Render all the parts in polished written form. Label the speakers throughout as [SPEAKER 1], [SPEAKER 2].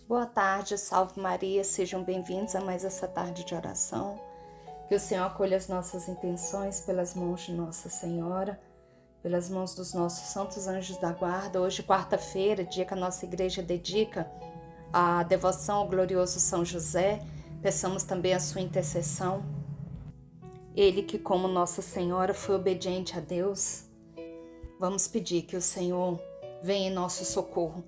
[SPEAKER 1] Boa tarde, salve Maria, sejam bem-vindos a mais essa tarde de oração. Que o Senhor acolha as nossas intenções pelas mãos de Nossa Senhora, pelas mãos dos nossos santos anjos da guarda. Hoje, quarta-feira, dia que a nossa igreja dedica a devoção ao glorioso São José, peçamos também a sua intercessão. Ele que, como Nossa Senhora, foi obediente a Deus. Vamos pedir que o Senhor venha em nosso socorro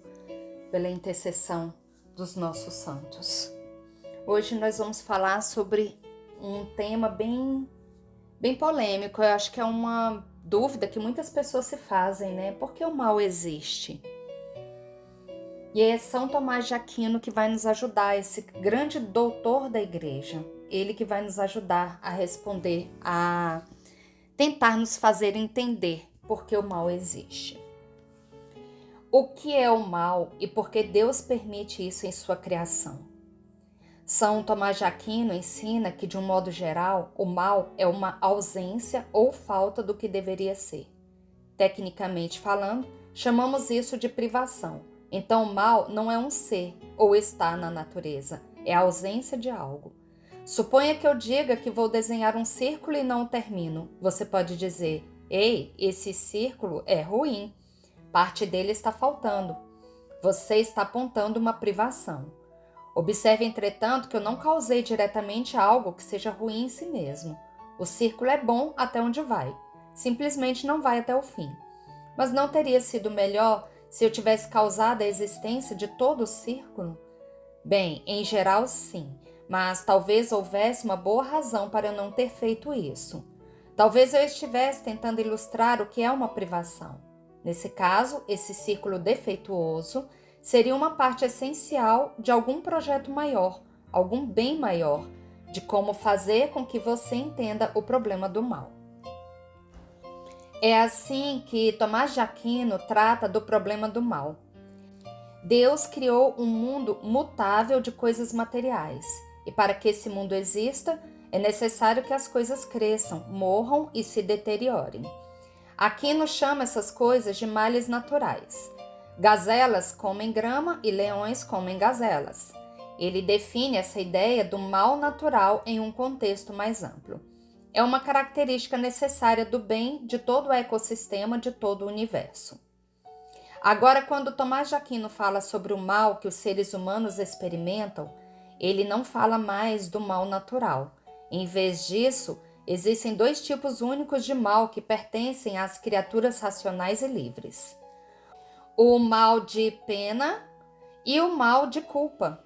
[SPEAKER 1] pela intercessão dos nossos santos. Hoje nós vamos falar sobre um tema bem polêmico. Eu acho que é uma dúvida que muitas pessoas se fazem, né? Por que o mal existe? E é São Tomás de Aquino que vai nos ajudar, esse grande doutor da igreja. Ele que vai nos ajudar a responder, a tentar nos fazer entender por que o mal existe. O que é o mal e por que Deus permite isso em sua criação? São Tomás de Aquino ensina que, de um modo geral, o mal é uma ausência ou falta do que deveria ser. Tecnicamente falando, chamamos isso de privação. Então, o mal não é um ser ou está na natureza, é a ausência de algo. Suponha que eu diga que vou desenhar um círculo e não o termino. Você pode dizer: ei, esse círculo é ruim. Parte dele está faltando. Você está apontando uma privação. Observe, entretanto, que eu não causei diretamente algo que seja ruim em si mesmo. O círculo é bom até onde vai. Simplesmente não vai até o fim. Mas não teria sido melhor se eu tivesse causado a existência de todo o círculo? Bem, em geral, sim. Mas talvez houvesse uma boa razão para eu não ter feito isso. Talvez eu estivesse tentando ilustrar o que é uma privação. Nesse caso, esse círculo defeituoso seria uma parte essencial de algum projeto maior, algum bem maior, de como fazer com que você entenda o problema do mal. É assim que Tomás de Aquino trata do problema do mal. Deus criou um mundo mutável de coisas materiais, e para que esse mundo exista, é necessário que as coisas cresçam, morram e se deteriorem. Aquino chama essas coisas de males naturais. Gazelas comem grama e leões comem gazelas. Ele define essa ideia do mal natural em um contexto mais amplo. É uma característica necessária do bem de todo o ecossistema, de todo o universo. Agora, quando Tomás de Aquino fala sobre o mal que os seres humanos experimentam, ele não fala mais do mal natural. Em vez disso, existem dois tipos únicos de mal que pertencem às criaturas racionais e livres: o mal de pena e o mal de culpa.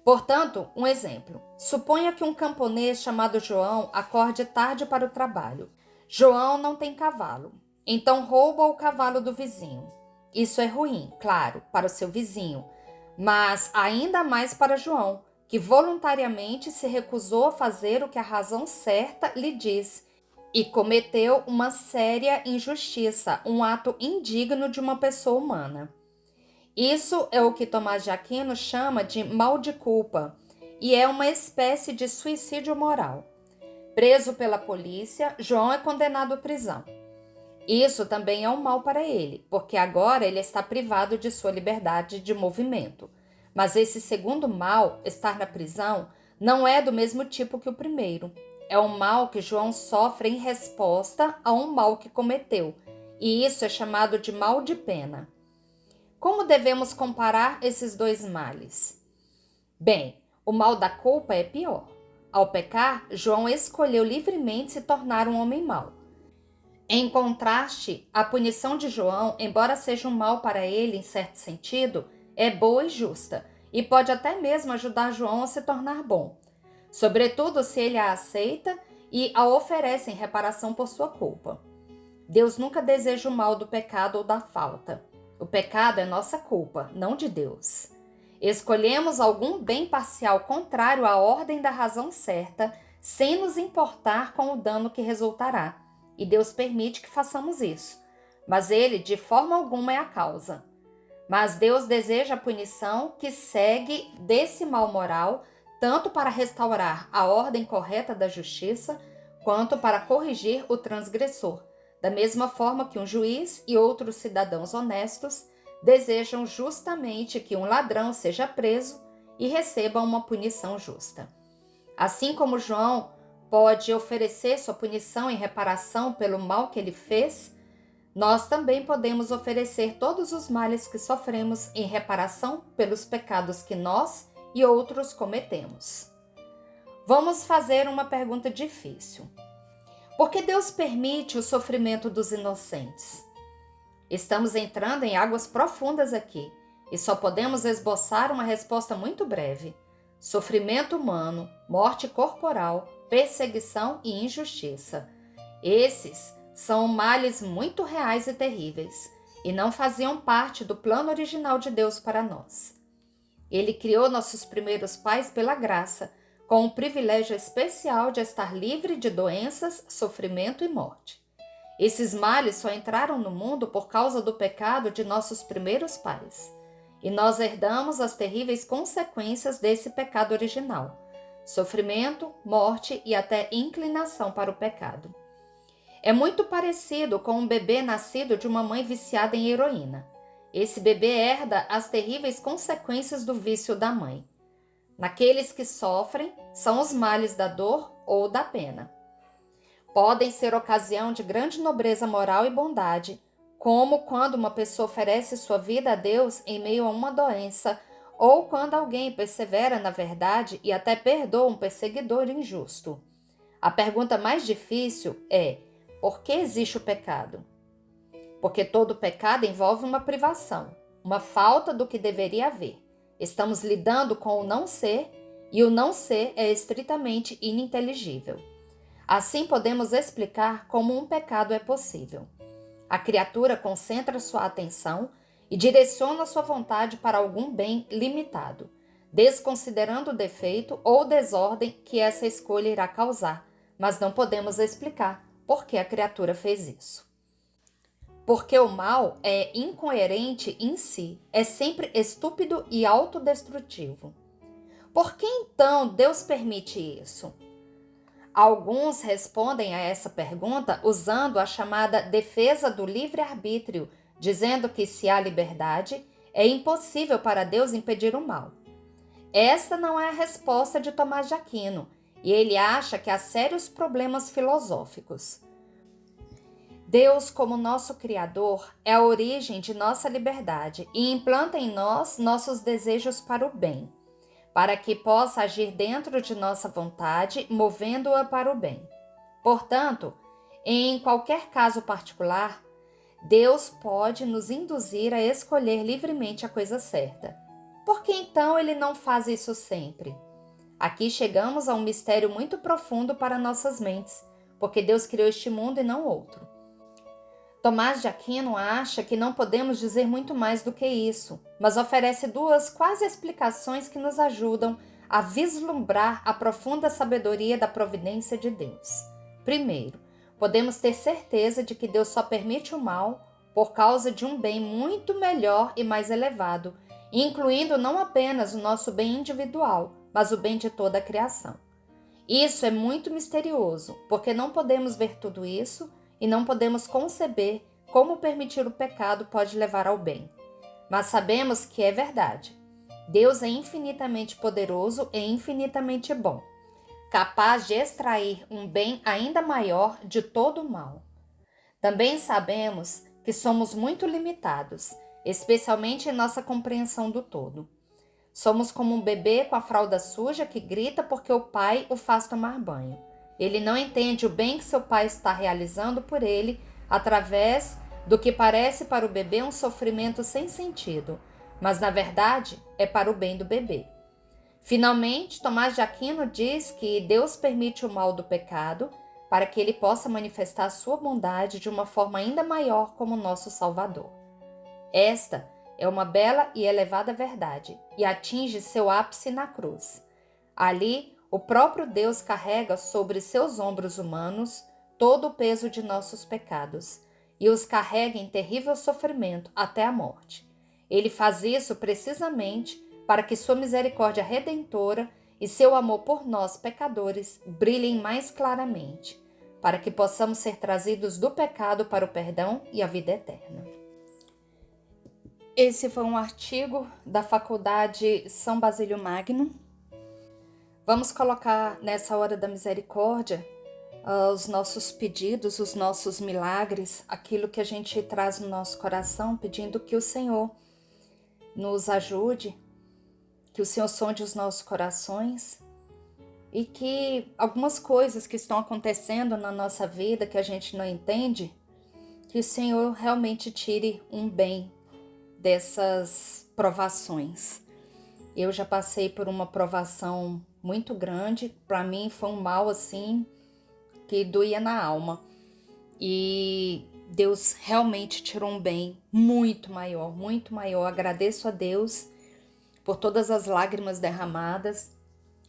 [SPEAKER 1] Portanto, um exemplo. Suponha que um camponês chamado João acorde tarde para o trabalho. João não tem cavalo, então rouba o cavalo do vizinho. Isso é ruim, claro, para o seu vizinho, mas ainda mais para João, que voluntariamente se recusou a fazer o que a razão certa lhe diz e cometeu uma séria injustiça, um ato indigno de uma pessoa humana. Isso é o que Tomás de Aquino chama de mal de culpa e é uma espécie de suicídio moral. Preso pela polícia, João é condenado à prisão. Isso também é um mal para ele, porque agora ele está privado de sua liberdade de movimento. Mas esse segundo mal, estar na prisão, não é do mesmo tipo que o primeiro. É um mal que João sofre em resposta a um mal que cometeu, e isso é chamado de mal de pena. Como devemos comparar esses dois males? Bem, o mal da culpa é pior. Ao pecar, João escolheu livremente se tornar um homem mau. Em contraste, a punição de João, embora seja um mal para ele em certo sentido, é boa e justa, e pode até mesmo ajudar João a se tornar bom, sobretudo se ele a aceita e a oferece em reparação por sua culpa. Deus nunca deseja o mal do pecado ou da falta. O pecado é nossa culpa, não de Deus. Escolhemos algum bem parcial contrário à ordem da razão certa, sem nos importar com o dano que resultará. E Deus permite que façamos isso, mas Ele de forma alguma é a causa. Mas Deus deseja a punição que segue desse mal moral, tanto para restaurar a ordem correta da justiça, quanto para corrigir o transgressor, da mesma forma que um juiz e outros cidadãos honestos desejam justamente que um ladrão seja preso e receba uma punição justa. Assim como João pode oferecer sua punição em reparação pelo mal que ele fez, nós também podemos oferecer todos os males que sofremos em reparação pelos pecados que nós e outros cometemos. Vamos fazer uma pergunta difícil. Por que Deus permite o sofrimento dos inocentes? Estamos entrando em águas profundas aqui e só podemos esboçar uma resposta muito breve. Sofrimento humano, morte corporal, perseguição e injustiça. Esses são males muito reais e terríveis e não faziam parte do plano original de Deus para nós. Ele criou nossos primeiros pais pela graça, com o privilégio especial de estar livre de doenças, sofrimento e morte. Esses males só entraram no mundo por causa do pecado de nossos primeiros pais. E nós herdamos as terríveis consequências desse pecado original: sofrimento, morte e até inclinação para o pecado. É muito parecido com um bebê nascido de uma mãe viciada em heroína. Esse bebê herda as terríveis consequências do vício da mãe. Naqueles que sofrem, são os males da dor ou da pena. Podem ser ocasião de grande nobreza moral e bondade, como quando uma pessoa oferece sua vida a Deus em meio a uma doença, ou quando alguém persevera na verdade e até perdoa um perseguidor injusto. A pergunta mais difícil é: por que existe o pecado? Porque todo pecado envolve uma privação, uma falta do que deveria haver. Estamos lidando com o não ser, e o não ser é estritamente ininteligível. Assim podemos explicar como um pecado é possível. A criatura concentra sua atenção e direciona sua vontade para algum bem limitado, desconsiderando o defeito ou desordem que essa escolha irá causar, mas não podemos explicar por que a criatura fez isso. Porque o mal é incoerente em si, é sempre estúpido e autodestrutivo. Por que então Deus permite isso? Alguns respondem a essa pergunta usando a chamada defesa do livre-arbítrio, dizendo que se há liberdade, é impossível para Deus impedir o mal. Esta não é a resposta de Tomás de Aquino, e ele acha que há sérios problemas filosóficos. Deus, como nosso Criador, é a origem de nossa liberdade e implanta em nós nossos desejos para o bem, para que possa agir dentro de nossa vontade, movendo-a para o bem. Portanto, em qualquer caso particular, Deus pode nos induzir a escolher livremente a coisa certa. Por que então Ele não faz isso sempre? Aqui chegamos a um mistério muito profundo para nossas mentes, porque Deus criou este mundo e não outro. Tomás de Aquino acha que não podemos dizer muito mais do que isso, mas oferece duas quase explicações que nos ajudam a vislumbrar a profunda sabedoria da providência de Deus. Primeiro, podemos ter certeza de que Deus só permite o mal por causa de um bem muito melhor e mais elevado, incluindo não apenas o nosso bem individual, mas o bem de toda a criação. Isso é muito misterioso, porque não podemos ver tudo isso e não podemos conceber como permitir o pecado pode levar ao bem. Mas sabemos que é verdade. Deus é infinitamente poderoso e infinitamente bom, capaz de extrair um bem ainda maior de todo o mal. Também sabemos que somos muito limitados, especialmente em nossa compreensão do todo. Somos como um bebê com a fralda suja que grita porque o pai o faz tomar banho. Ele não entende o bem que seu pai está realizando por ele através do que parece para o bebê um sofrimento sem sentido, mas na verdade é para o bem do bebê. Finalmente, Tomás de Aquino diz que Deus permite o mal do pecado para que ele possa manifestar a sua bondade de uma forma ainda maior como nosso Salvador. Esta é uma bela e elevada verdade e atinge seu ápice na cruz. Ali, o próprio Deus carrega sobre seus ombros humanos todo o peso de nossos pecados e os carrega em terrível sofrimento até a morte. Ele faz isso precisamente para que sua misericórdia redentora e seu amor por nós, pecadores, brilhem mais claramente, para que possamos ser trazidos do pecado para o perdão e a vida eterna. Esse foi um artigo da Faculdade São Basílio Magno. Vamos colocar nessa hora da misericórdia os nossos pedidos, os nossos milagres, aquilo que a gente traz no nosso coração, pedindo que o Senhor nos ajude, que o Senhor sonde os nossos corações e que algumas coisas que estão acontecendo na nossa vida que a gente não entende, que o Senhor realmente tire um bem dessas provações. Eu já passei por uma provação muito grande, para mim foi um mal assim que doía na alma. E Deus realmente tirou um bem muito maior, muito maior. Agradeço a Deus por todas as lágrimas derramadas.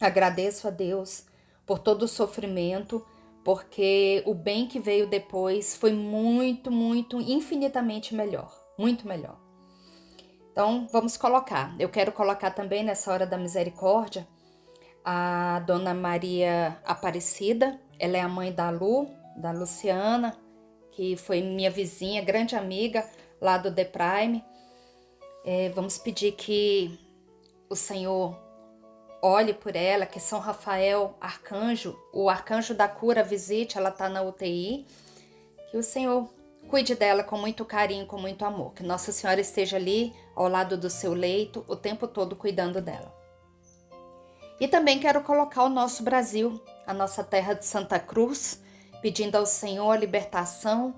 [SPEAKER 1] Agradeço a Deus por todo o sofrimento, porque o bem que veio depois foi muito, muito, infinitamente melhor, muito melhor. Então, vamos colocar. Eu quero colocar também nessa hora da misericórdia a Dona Maria Aparecida. Ela é a mãe da Luciana, que foi minha vizinha, grande amiga lá do The Prime. Vamos pedir que o Senhor olhe por ela, que São Rafael, arcanjo, o arcanjo da cura, visite, ela está na UTI, que o Senhor cuide dela com muito carinho, com muito amor, que Nossa Senhora esteja ali ao lado do seu leito o tempo todo cuidando dela. E também quero colocar o nosso Brasil, a nossa terra de Santa Cruz, pedindo ao Senhor a libertação,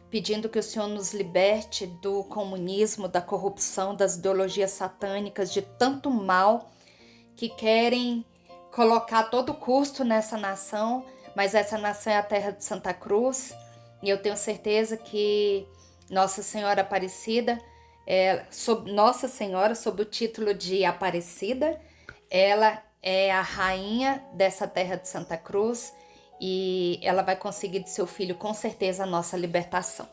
[SPEAKER 1] pedindo que o Senhor nos liberte do comunismo, da corrupção, das ideologias satânicas, de tanto mal que querem colocar a todo custo nessa nação, mas essa nação é a terra de Santa Cruz, e eu tenho certeza que Nossa Senhora Aparecida, Nossa Senhora, sob o título de Aparecida, ela é a rainha dessa terra de Santa Cruz e ela vai conseguir de seu filho com certeza a nossa libertação.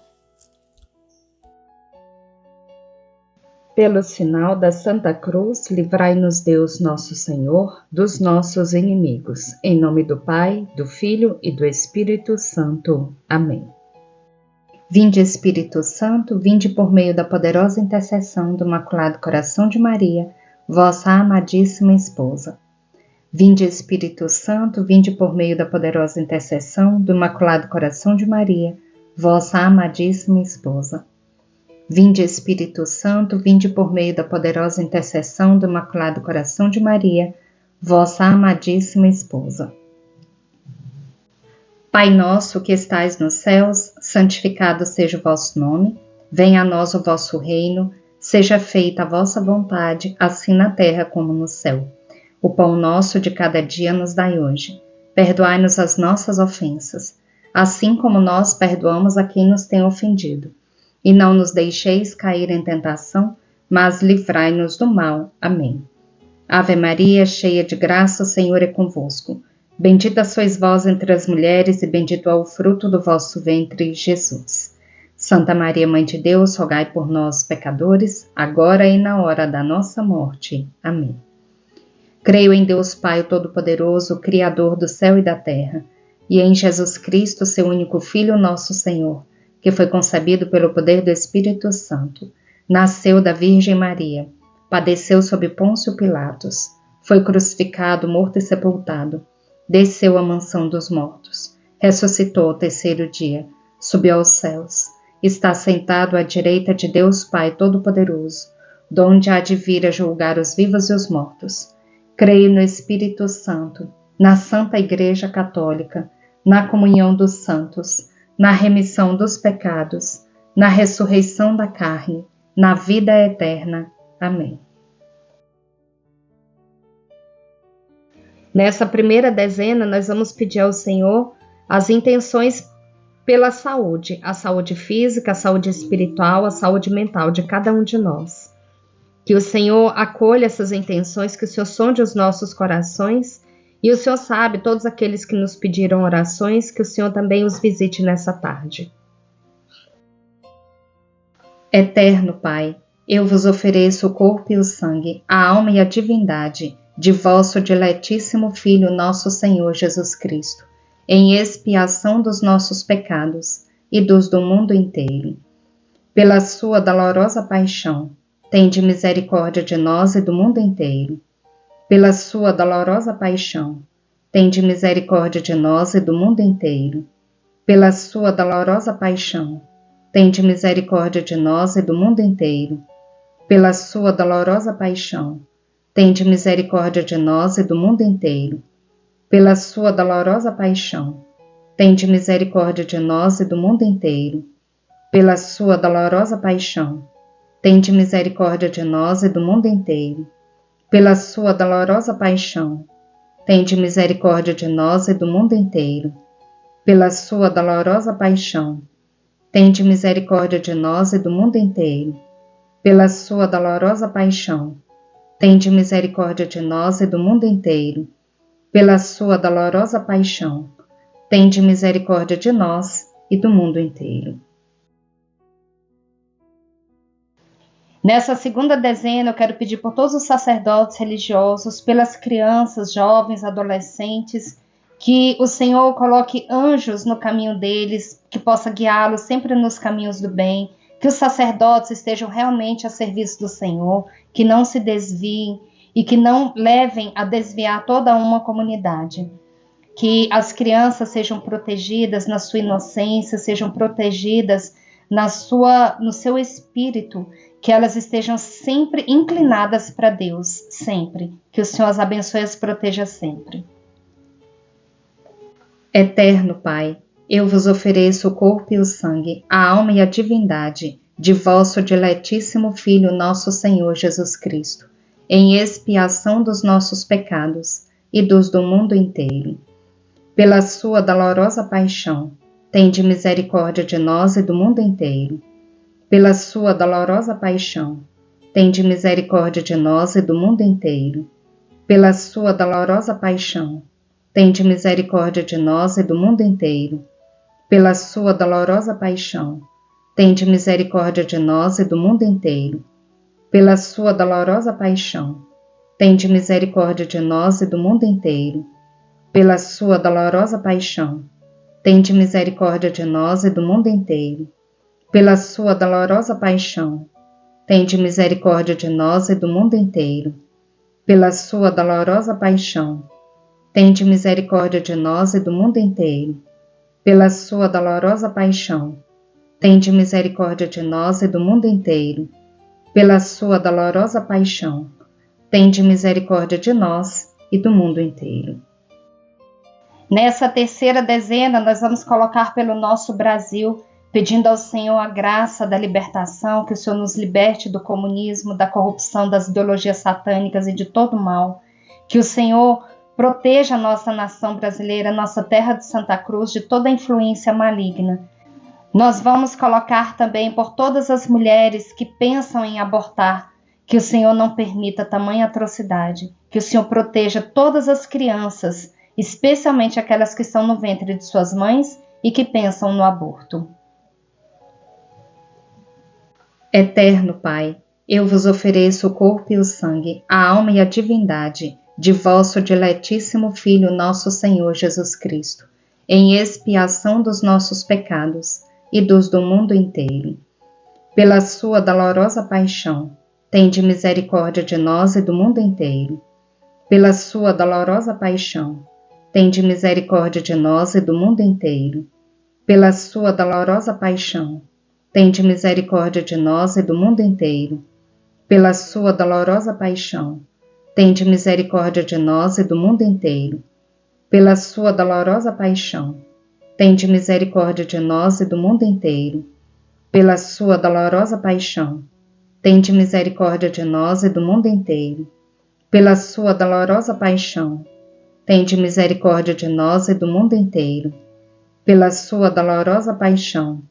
[SPEAKER 2] Pelo sinal da Santa Cruz, livrai-nos Deus nosso Senhor dos nossos inimigos. Em nome do Pai, do Filho e do Espírito Santo. Amém. Vinde, Espírito Santo, vinde por meio da poderosa intercessão do Imaculado Coração de Maria, vossa amadíssima esposa. Vinde, Espírito Santo, vinde por meio da poderosa intercessão do Imaculado Coração de Maria, vossa amadíssima esposa. Vinde, Espírito Santo, vinde por meio da poderosa intercessão do Imaculado Coração de Maria, vossa amadíssima esposa. Pai nosso que estais nos céus, santificado seja o vosso nome, venha a nós o vosso reino, seja feita a vossa vontade, assim na terra como no céu. O pão nosso de cada dia nos dai hoje. Perdoai-nos as nossas ofensas, assim como nós perdoamos a quem nos tem ofendido. E não nos deixeis cair em tentação, mas livrai-nos do mal. Amém. Ave Maria, cheia de graça, o Senhor é convosco. Bendita sois vós entre as mulheres, e bendito é o fruto do vosso ventre, Jesus. Santa Maria, Mãe de Deus, rogai por nós, pecadores, agora e na hora da nossa morte. Amém. Creio em Deus Pai Todo-Poderoso, Criador do céu e da terra, e em Jesus Cristo, seu único Filho, nosso Senhor, que foi concebido pelo poder do Espírito Santo, nasceu da Virgem Maria, padeceu sob Pôncio Pilatos, foi crucificado, morto e sepultado, desceu à mansão dos mortos, ressuscitou ao terceiro dia, subiu aos céus, está sentado à direita de Deus Pai Todo-Poderoso, donde há de vir a julgar os vivos e os mortos. Creio no Espírito Santo, na Santa Igreja Católica, na comunhão dos santos, na remissão dos pecados, na ressurreição da carne, na vida eterna. Amém. Nessa primeira dezena, nós vamos pedir ao Senhor as intenções pela saúde, a saúde física, a saúde espiritual, a saúde mental de cada um de nós. Que o Senhor acolha essas intenções, que o Senhor sonde os nossos corações, e o Senhor sabe todos aqueles que nos pediram orações, que o Senhor também os visite nessa tarde. Eterno Pai, eu vos ofereço o corpo e o sangue, a alma e a divindade de vosso diletíssimo Filho, nosso Senhor Jesus Cristo, em expiação dos nossos pecados e dos do mundo inteiro. Pela sua dolorosa paixão, tende misericórdia de nós e do mundo inteiro. Pela sua dolorosa paixão, tende misericórdia de nós e do mundo inteiro. Pela sua dolorosa paixão, tende misericórdia de nós e do mundo inteiro. Pela sua dolorosa paixão, tende misericórdia de nós e do mundo inteiro. Pela sua dolorosa paixão, tende misericórdia de nós e do mundo inteiro. Pela sua dolorosa paixão, tende misericórdia de nós e do mundo inteiro. Pela sua dolorosa paixão, tende misericórdia de nós e do mundo inteiro. Pela sua dolorosa paixão, tende misericórdia de nós e do mundo inteiro. Pela sua dolorosa paixão, tende misericórdia de nós e do mundo inteiro. Pela sua dolorosa paixão, tende misericórdia de nós e do mundo inteiro. Nessa segunda dezena, eu quero pedir por todos os sacerdotes religiosos, pelas crianças, jovens, adolescentes, que o Senhor coloque anjos no caminho deles, que possa guiá-los sempre nos caminhos do bem, que os sacerdotes estejam realmente a serviço do Senhor, que não se desviem e que não levem a desviar toda uma comunidade. Que as crianças sejam protegidas na sua inocência, sejam protegidas no seu espírito, que elas estejam sempre inclinadas para Deus, sempre. Que o Senhor as abençoe e as proteja sempre. Eterno Pai, eu vos ofereço o corpo e o sangue, a alma e a divindade de vosso diletíssimo Filho, nosso Senhor Jesus Cristo, em expiação dos nossos pecados e dos do mundo inteiro. Pela sua dolorosa paixão, tende misericórdia de nós e do mundo inteiro. Pela sua dolorosa paixão, tende misericórdia de nós e do mundo inteiro. Pela sua dolorosa paixão, tende misericórdia de nós e do mundo inteiro. Pela sua dolorosa paixão, tende misericórdia de nós e do mundo inteiro. Pela sua dolorosa paixão, tende misericórdia de nós e do mundo inteiro. Pela sua dolorosa paixão, tende misericórdia de nós e do mundo inteiro. Pela sua dolorosa paixão, tende misericórdia de nós e do mundo inteiro. Pela sua dolorosa paixão, tende misericórdia de nós e do mundo inteiro. Pela sua dolorosa paixão, tende misericórdia de nós e do mundo inteiro. Pela sua dolorosa paixão, tende misericórdia de nós e do mundo inteiro.
[SPEAKER 1] Nessa terceira dezena, nós vamos colocar pelo nosso Brasil, pedindo ao Senhor a graça da libertação, que o Senhor nos liberte do comunismo, da corrupção, das ideologias satânicas e de todo o mal. Que o Senhor proteja a nossa nação brasileira, nossa terra de Santa Cruz, de toda influência maligna. Nós vamos colocar também por todas as mulheres que pensam em abortar, que o Senhor não permita tamanha atrocidade, que o Senhor proteja todas as crianças, especialmente aquelas que estão no ventre de suas mães e que pensam no aborto.
[SPEAKER 2] Eterno Pai, eu vos ofereço o corpo e o sangue, a alma e a divindade de vosso diletíssimo Filho, nosso Senhor Jesus Cristo, em expiação dos nossos pecados e dos do mundo inteiro. Pela sua dolorosa paixão, tende misericórdia de nós e do mundo inteiro. Pela sua dolorosa paixão, tende misericórdia de nós e do mundo inteiro. Pela sua dolorosa paixão, tende misericórdia de nós e do mundo inteiro. Pela sua dolorosa paixão, tende misericórdia de nós e do mundo inteiro. Pela sua dolorosa paixão, tende misericórdia de nós e do mundo inteiro. Pela sua dolorosa paixão, tende misericórdia de nós e do mundo inteiro. Pela sua dolorosa paixão, tende misericórdia de nós e do mundo inteiro. Pela sua dolorosa paixão,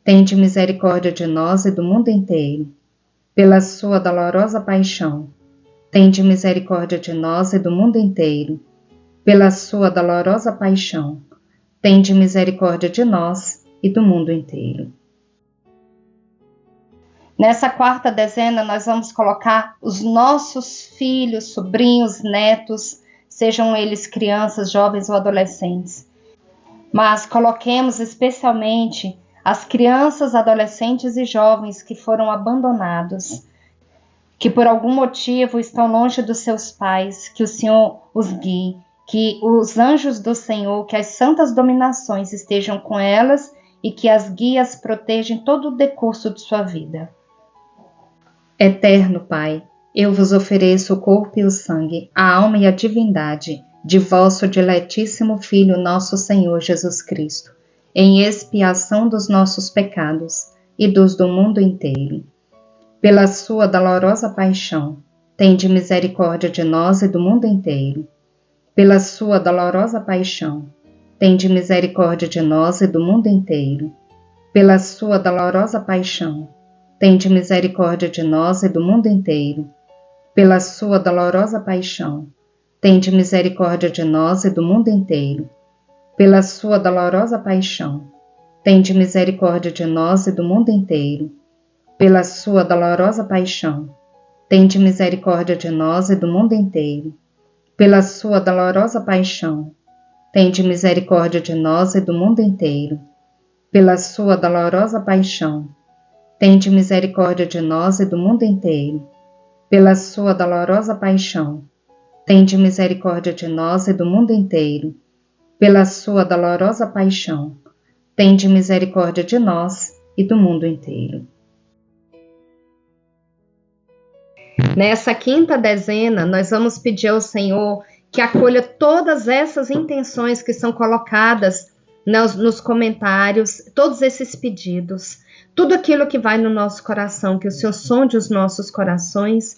[SPEAKER 2] tende misericórdia de nós e do mundo inteiro. Pela sua dolorosa paixão, tende misericórdia de nós e do mundo inteiro. Pela sua dolorosa paixão, tende misericórdia de nós e do mundo inteiro.
[SPEAKER 1] Nessa quarta dezena, nós vamos colocar os nossos filhos, sobrinhos, netos, sejam eles crianças, jovens ou adolescentes. Mas coloquemos especialmente as crianças, adolescentes e jovens que foram abandonados.
[SPEAKER 2] que por algum motivo estão longe dos seus pais, que o Senhor os guie, que os anjos do Senhor, que as santas dominações estejam com elas e que as guias protejam todo o decurso de sua vida. Eterno Pai, eu vos ofereço o corpo e o sangue, a alma e a divindade de vosso diletíssimo Filho, nosso Senhor Jesus Cristo, em expiação dos nossos pecados e dos do mundo inteiro. Pela sua dolorosa paixão, tende misericórdia de nós e do mundo inteiro. Pela sua dolorosa paixão, tende misericórdia de nós e do mundo inteiro. Pela sua dolorosa paixão, tende misericórdia de nós e do mundo inteiro. Pela sua dolorosa paixão, tende misericórdia de nós e do mundo inteiro. Pela sua dolorosa paixão, tende misericórdia de nós e do mundo inteiro. Pela sua dolorosa paixão, tende misericórdia de nós e do mundo inteiro. Pela sua dolorosa paixão, tende misericórdia de nós e do mundo inteiro. Pela sua dolorosa paixão, tende misericórdia de nós e do mundo inteiro. Pela sua dolorosa paixão, tende misericórdia de nós e do mundo inteiro. Pela sua dolorosa paixão, tende misericórdia de nós e do mundo inteiro. Nessa quinta dezena, nós vamos pedir ao Senhor que acolha todas essas intenções que são colocadas nos comentários, todos esses pedidos, tudo aquilo que vai no nosso coração, que o Senhor sonde os nossos corações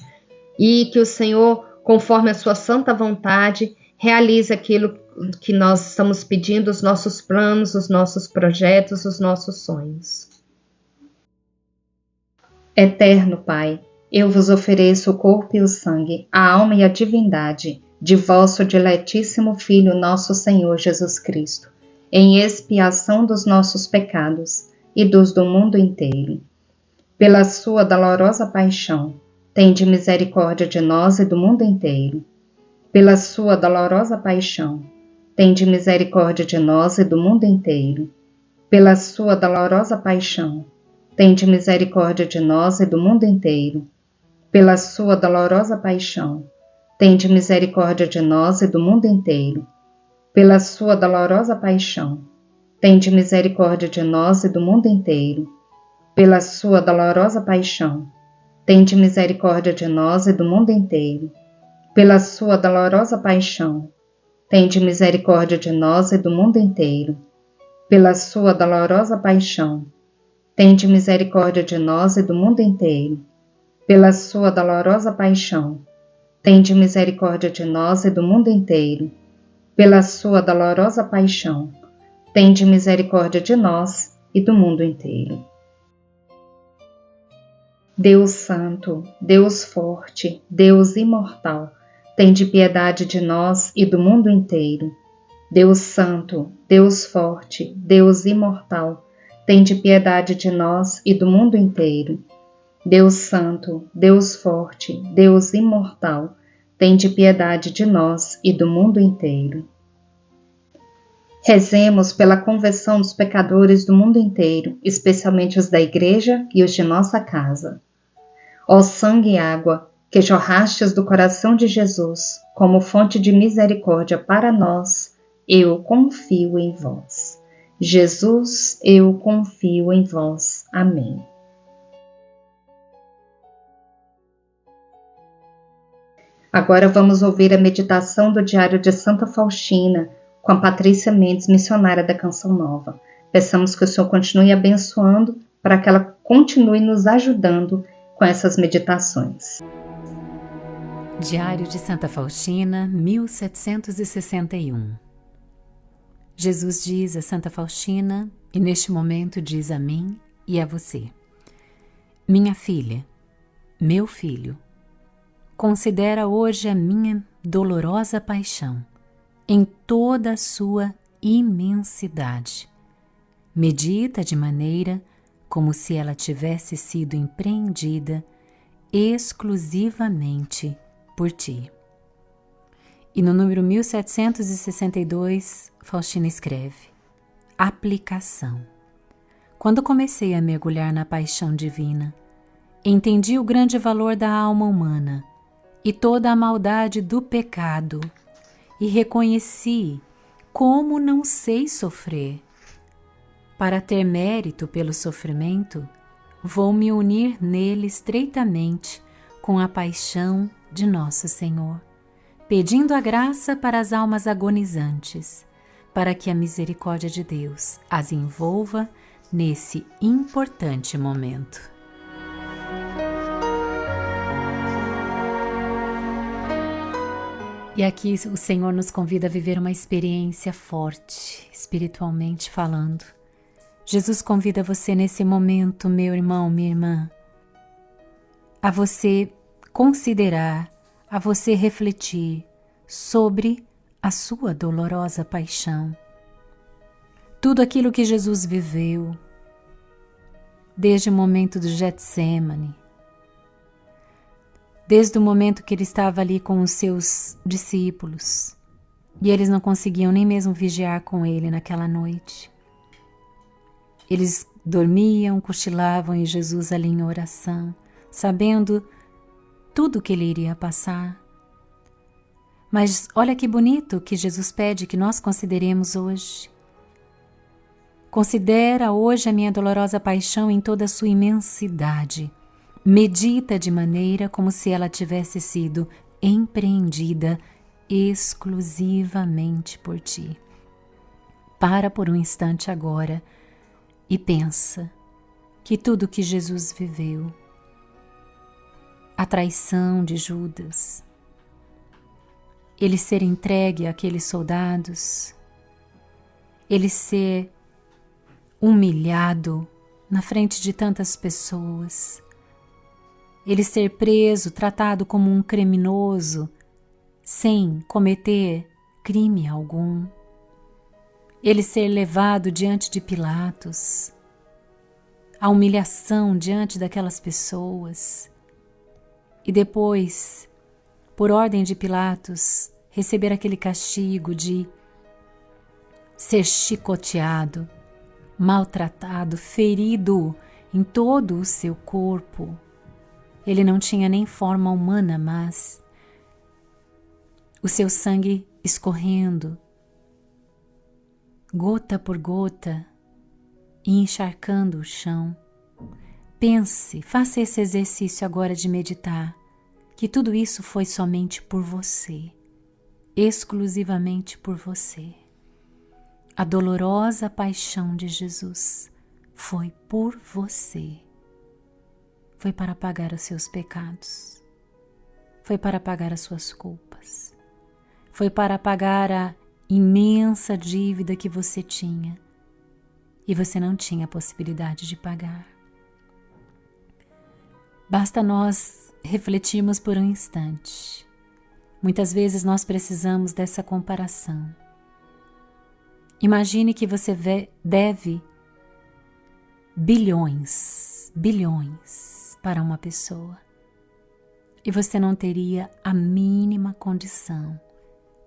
[SPEAKER 2] e que o Senhor, conforme a sua santa vontade, realize aquilo que nós estamos pedindo, os nossos planos, os nossos projetos, os nossos sonhos. Eterno Pai, eu vos ofereço o corpo e o sangue, a alma e a divindade de vosso diletíssimo Filho, nosso Senhor Jesus Cristo, em expiação dos nossos pecados e dos do mundo inteiro. Pela sua dolorosa paixão, tende misericórdia de nós e do mundo inteiro. Pela sua dolorosa paixão, tende misericórdia de nós e do mundo inteiro. Pela sua dolorosa paixão, tende misericórdia de nós e do mundo inteiro. Pela sua dolorosa paixão, tende misericórdia de nós e do mundo inteiro. Pela sua dolorosa paixão, tende misericórdia de nós e do mundo inteiro. Pela sua dolorosa paixão, tende misericórdia de nós e do mundo inteiro. Pela sua dolorosa paixão, tende misericórdia de nós e do mundo inteiro. Pela sua dolorosa paixão, tende misericórdia de nós e do mundo inteiro. Pela sua dolorosa paixão, tende misericórdia de nós e do mundo inteiro. Pela sua dolorosa paixão, tende misericórdia de nós e do mundo inteiro. Deus Santo, Deus Forte, Deus Imortal, tende piedade de nós e do mundo inteiro. Deus Santo, Deus Forte, Deus Imortal, tende piedade de nós e do mundo inteiro. Deus Santo, Deus Forte, Deus Imortal, tende piedade de nós e do mundo inteiro. Rezemos pela conversão dos pecadores do mundo inteiro, especialmente os da Igreja e os de nossa casa. Ó sangue e água, que jorrastes do coração de Jesus, como fonte de misericórdia para nós, eu confio em vós. Jesus, eu confio em vós. Amém. Agora vamos ouvir a meditação do Diário de Santa Faustina, com a Patrícia Mendes, missionária da Canção Nova. Peçamos que o Senhor continue abençoando para que ela continue nos ajudando com essas meditações.
[SPEAKER 3] Diário de Santa Faustina, 1761. Jesus diz a Santa Faustina, e neste momento diz a mim e a você: minha filha, meu filho, considera hoje a minha dolorosa paixão em toda a sua imensidade. Medita de maneira como se ela tivesse sido empreendida exclusivamente por ti. E no número 1762, Faustina escreve: aplicação. Quando comecei a mergulhar na paixão divina, Entendi o grande valor da alma humana e toda a maldade do pecado, e reconheci como não sei sofrer. Para ter mérito pelo sofrimento, vou me unir nele estreitamente com a paixão de Nosso Senhor, pedindo a graça para as almas agonizantes, para que a misericórdia de Deus as envolva nesse importante momento. E aqui o Senhor nos convida a viver uma experiência forte, espiritualmente falando. Jesus convida você nesse momento, meu irmão, minha irmã, a você considerar, a você refletir sobre a sua dolorosa paixão. Tudo aquilo que Jesus viveu, desde o momento do Getsêmani, desde o momento que ele estava ali com os seus discípulos, e eles não conseguiam nem mesmo vigiar com ele naquela noite. Eles dormiam, cochilavam e Jesus ali em oração, sabendo tudo que ele iria passar. Mas olha que bonito que Jesus pede que nós consideremos hoje. Considera hoje a minha dolorosa paixão em toda a sua imensidade. Medita de maneira como se ela tivesse sido empreendida exclusivamente por ti. Para por um instante agora e pensa que tudo que Jesus viveu, a traição de Judas, ele ser entregue àqueles soldados, ele ser humilhado na frente de tantas pessoas, ele ser preso, tratado como um criminoso, sem cometer crime algum, ele ser levado diante de Pilatos, a humilhação diante daquelas pessoas, e depois, por ordem de Pilatos, receber aquele castigo de ser chicoteado, maltratado, ferido em todo o seu corpo. Ele não tinha nem forma humana, mas o seu sangue escorrendo, gota por gota, e encharcando o chão. Pense, faça esse exercício agora de meditar, que tudo isso foi somente por você, exclusivamente por você. A dolorosa paixão de Jesus foi por você. Foi para pagar os seus pecados. Foi para pagar as suas culpas. Foi para pagar a imensa dívida que você tinha e você não tinha a possibilidade de pagar. Basta nós refletirmos por um instante. Muitas vezes nós precisamos dessa comparação. Imagine que você deve bilhões para uma pessoa e você não teria a mínima condição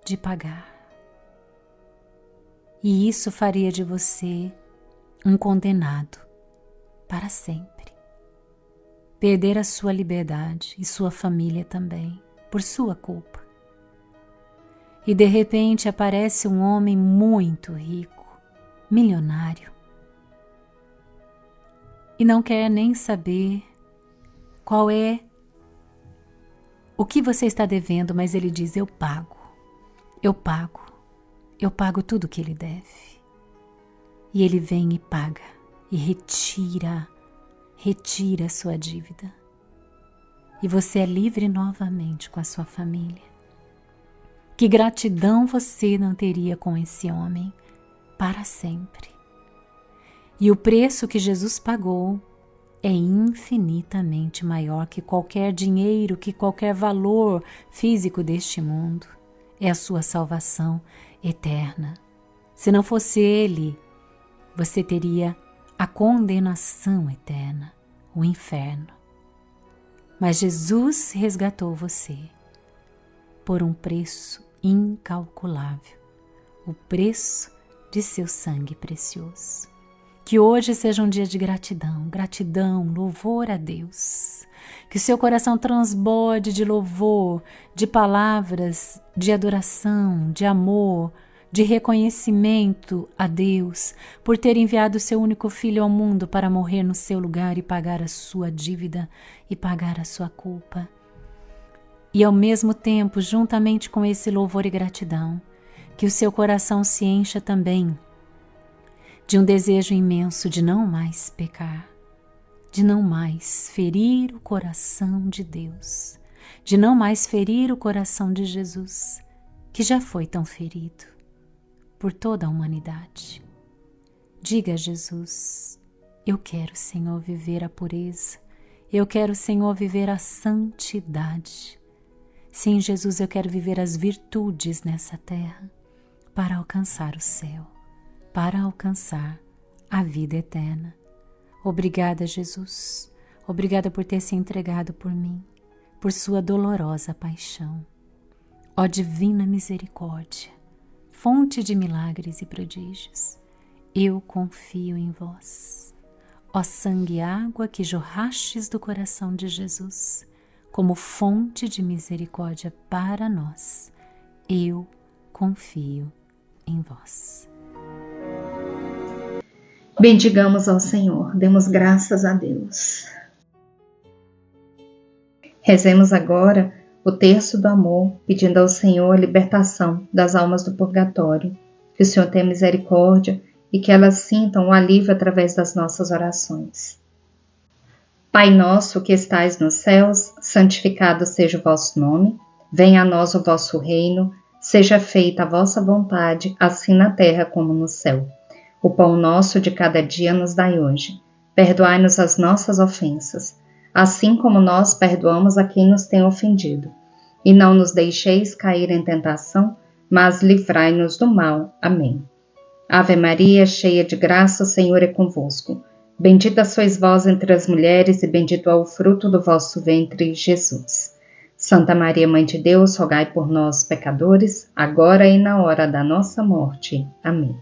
[SPEAKER 3] de pagar. E isso faria de você um condenado para sempre. Perder a sua liberdade e sua família também, por sua culpa. E de repente aparece um homem muito rico, milionário, e não quer nem saber qual é o que você está devendo, mas ele diz: eu pago tudo que ele deve. E ele vem e paga, e retira a sua dívida. E você é livre novamente com a sua família. Que gratidão você não teria com esse homem para sempre. E o preço que Jesus pagou é infinitamente maior que qualquer dinheiro, que qualquer valor físico deste mundo. É a sua salvação eterna. Se não fosse ele, você teria a condenação eterna, o inferno. Mas Jesus resgatou você por um preço incalculável, o preço de seu sangue precioso. Que hoje seja um dia de gratidão, gratidão, louvor a Deus. Que o seu coração transborde de louvor, de palavras, de adoração, de amor, de reconhecimento a Deus por ter enviado o seu único filho ao mundo para morrer no seu lugar e pagar a sua dívida e pagar a sua culpa. E ao mesmo tempo, juntamente com esse louvor e gratidão, que o seu coração se encha também de um desejo imenso de não mais pecar, de não mais ferir o coração de Deus, de não mais ferir o coração de Jesus, que já foi tão ferido por toda a humanidade. Diga a Jesus: eu quero, Senhor, viver a pureza, eu quero, Senhor, viver a santidade. Sim, Jesus, eu quero viver as virtudes nessa terra para alcançar o céu, para alcançar a vida eterna. Obrigada, Jesus. Obrigada por ter se entregado por mim, por sua dolorosa paixão. Ó divina misericórdia, fonte de milagres e prodígios, eu confio em vós. Ó sangue e água que jorrastes do coração de Jesus, como fonte de misericórdia para nós, eu confio em vós.
[SPEAKER 2] Bendigamos ao Senhor, demos graças a Deus. Rezemos agora o terço do amor, pedindo ao Senhor a libertação das almas do purgatório, que o Senhor tenha misericórdia e que elas sintam o alívio através das nossas orações. Pai nosso que estais nos céus, santificado seja o vosso nome, venha a nós o vosso reino, seja feita a vossa vontade, assim na terra como no céu. O pão nosso de cada dia nos dai hoje. Perdoai-nos as nossas ofensas, assim como nós perdoamos a quem nos tem ofendido. E não nos deixeis cair em tentação, mas livrai-nos do mal. Amém. Ave Maria, cheia de graça, o Senhor é convosco. Bendita sois vós entre as mulheres, e bendito é o fruto do vosso ventre, Jesus. Santa Maria, Mãe de Deus, rogai por nós, pecadores, agora e na hora da nossa morte. Amém.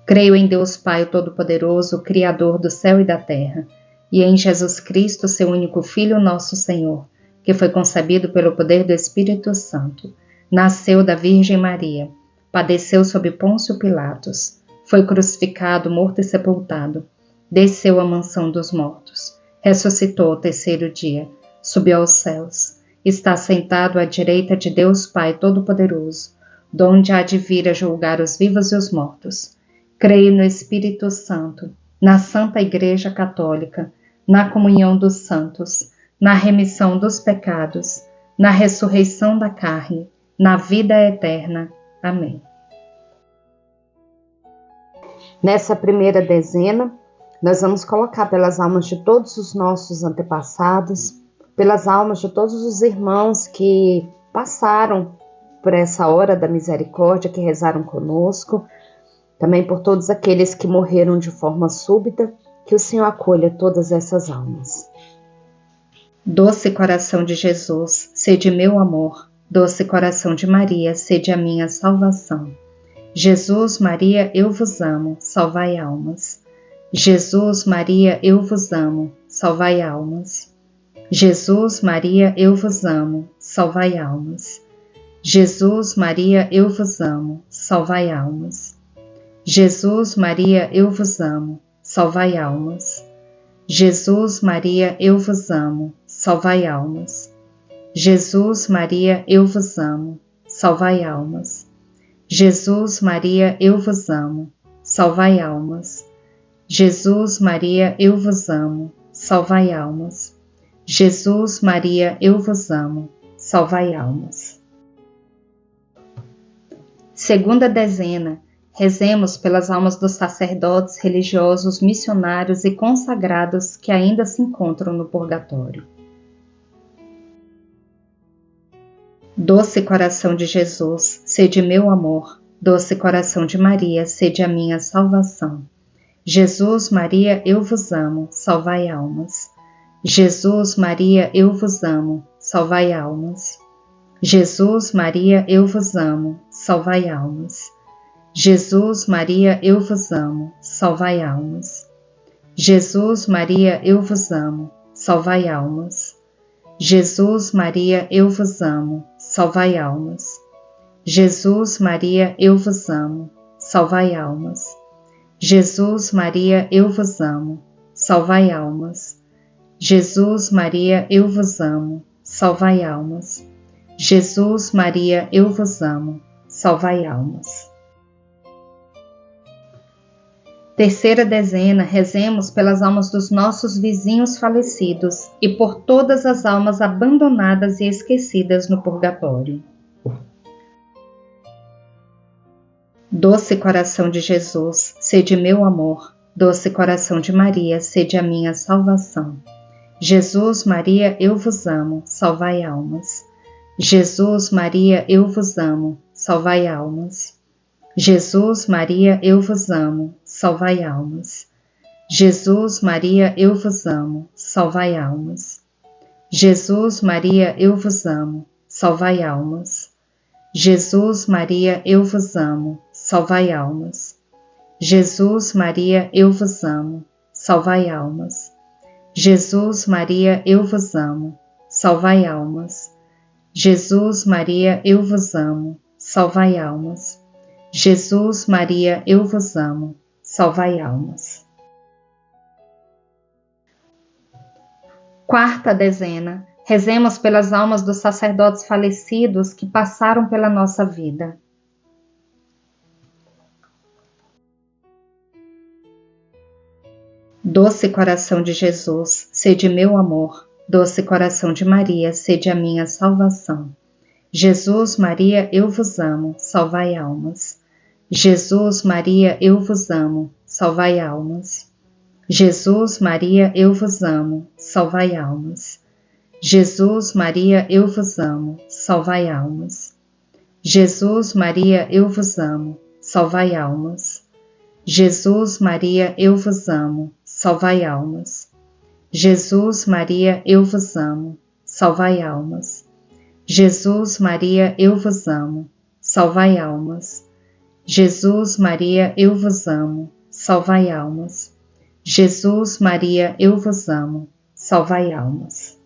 [SPEAKER 2] Creio em Deus Pai Todo-Poderoso, Criador do céu e da terra, e em Jesus Cristo, seu único Filho, nosso Senhor, que foi concebido pelo poder do Espírito Santo, nasceu da Virgem Maria, padeceu sob Pôncio Pilatos, foi crucificado, morto e sepultado, desceu à mansão dos mortos, ressuscitou ao terceiro dia, subiu aos céus, está sentado à direita de Deus Pai Todo-Poderoso, donde há de vir a julgar os vivos e os mortos. Creio no Espírito Santo, na Santa Igreja Católica, na comunhão dos santos, na remissão dos pecados, na ressurreição da carne, na vida eterna. Amém. Nessa primeira dezena, nós vamos colocar pelas almas de todos os nossos antepassados, pelas almas de todos os irmãos que passaram por essa hora da misericórdia, que rezaram conosco, também por todos aqueles que morreram de forma súbita, que o Senhor acolha todas essas almas. Doce coração de Jesus, sede meu amor, doce coração de Maria, sede a minha salvação. Jesus, Maria, eu vos amo, salvai almas. Jesus, Maria, eu vos amo, salvai almas. Jesus, Maria, eu vos amo, salvai almas. Jesus, Maria, eu vos amo, salvai almas. Jesus, Maria, eu vos amo, salvai almas. Jesus, Maria, eu vos amo, salvai almas. Jesus, Maria, eu vos amo, salvai almas. Jesus, Maria, eu vos amo, salvai almas. Jesus, Maria, eu vos amo, salvai almas. Jesus, Maria, eu vos amo, salvai almas. Segunda dezena. Rezemos pelas almas dos sacerdotes, religiosos, missionários e consagrados que ainda se encontram no purgatório. Doce coração de Jesus, sede meu amor. Doce coração de Maria, sede a minha salvação. Jesus, Maria, eu vos amo, salvai almas. Jesus, Maria, eu vos amo, salvai almas. Jesus, Maria, eu vos amo, salvai almas. Jesus, Maria, eu vos amo, salvai almas. Jesus, Maria, eu vos amo, salvai almas. Jesus, Maria, eu vos amo, salvai almas. Jesus, Maria, eu vos amo, salvai almas. Jesus, Maria, eu vos amo, salvai almas. Jesus, Maria, eu vos amo, salvai almas. Jesus, Maria, eu vos amo, salvai almas. Terceira dezena, rezemos pelas almas dos nossos vizinhos falecidos e por todas as almas abandonadas e esquecidas no purgatório. Doce coração de Jesus, sede meu amor. Doce coração de Maria, sede a minha salvação. Jesus, Maria, eu vos amo, salvai almas. Jesus, Maria, eu vos amo, salvai almas. Jesus, Maria, eu vos amo, salvai almas. Jesus, Maria, eu vos amo, salvai almas. Jesus, Maria, eu vos amo, salvai almas. Jesus, Maria, eu vos amo, salvai almas. Jesus, Maria, eu vos amo, salvai almas. Jesus, Maria, eu vos amo, salvai almas. Jesus, Maria, eu vos amo, salvai almas. Jesus, Maria, eu vos amo, salvai almas. Quarta dezena, rezemos pelas almas dos sacerdotes falecidos que passaram pela nossa vida. Doce coração de Jesus, sede meu amor. Doce coração de Maria, sede a minha salvação. Jesus, Maria, eu vos amo, salvai almas. Jesus, Maria, eu vos amo, salvai almas. Jesus, Maria, eu vos amo, salvai almas. Jesus, Maria, eu vos amo, salvai almas. Jesus, Maria, eu vos amo, salvai almas. Jesus, Maria, eu vos amo, salvai almas. Jesus, Maria, eu vos amo, salvai almas. Jesus, Maria, eu vos amo, salvai almas. Jesus, Maria, eu vos amo, salvai almas. Jesus, Maria, eu vos amo, salvai almas.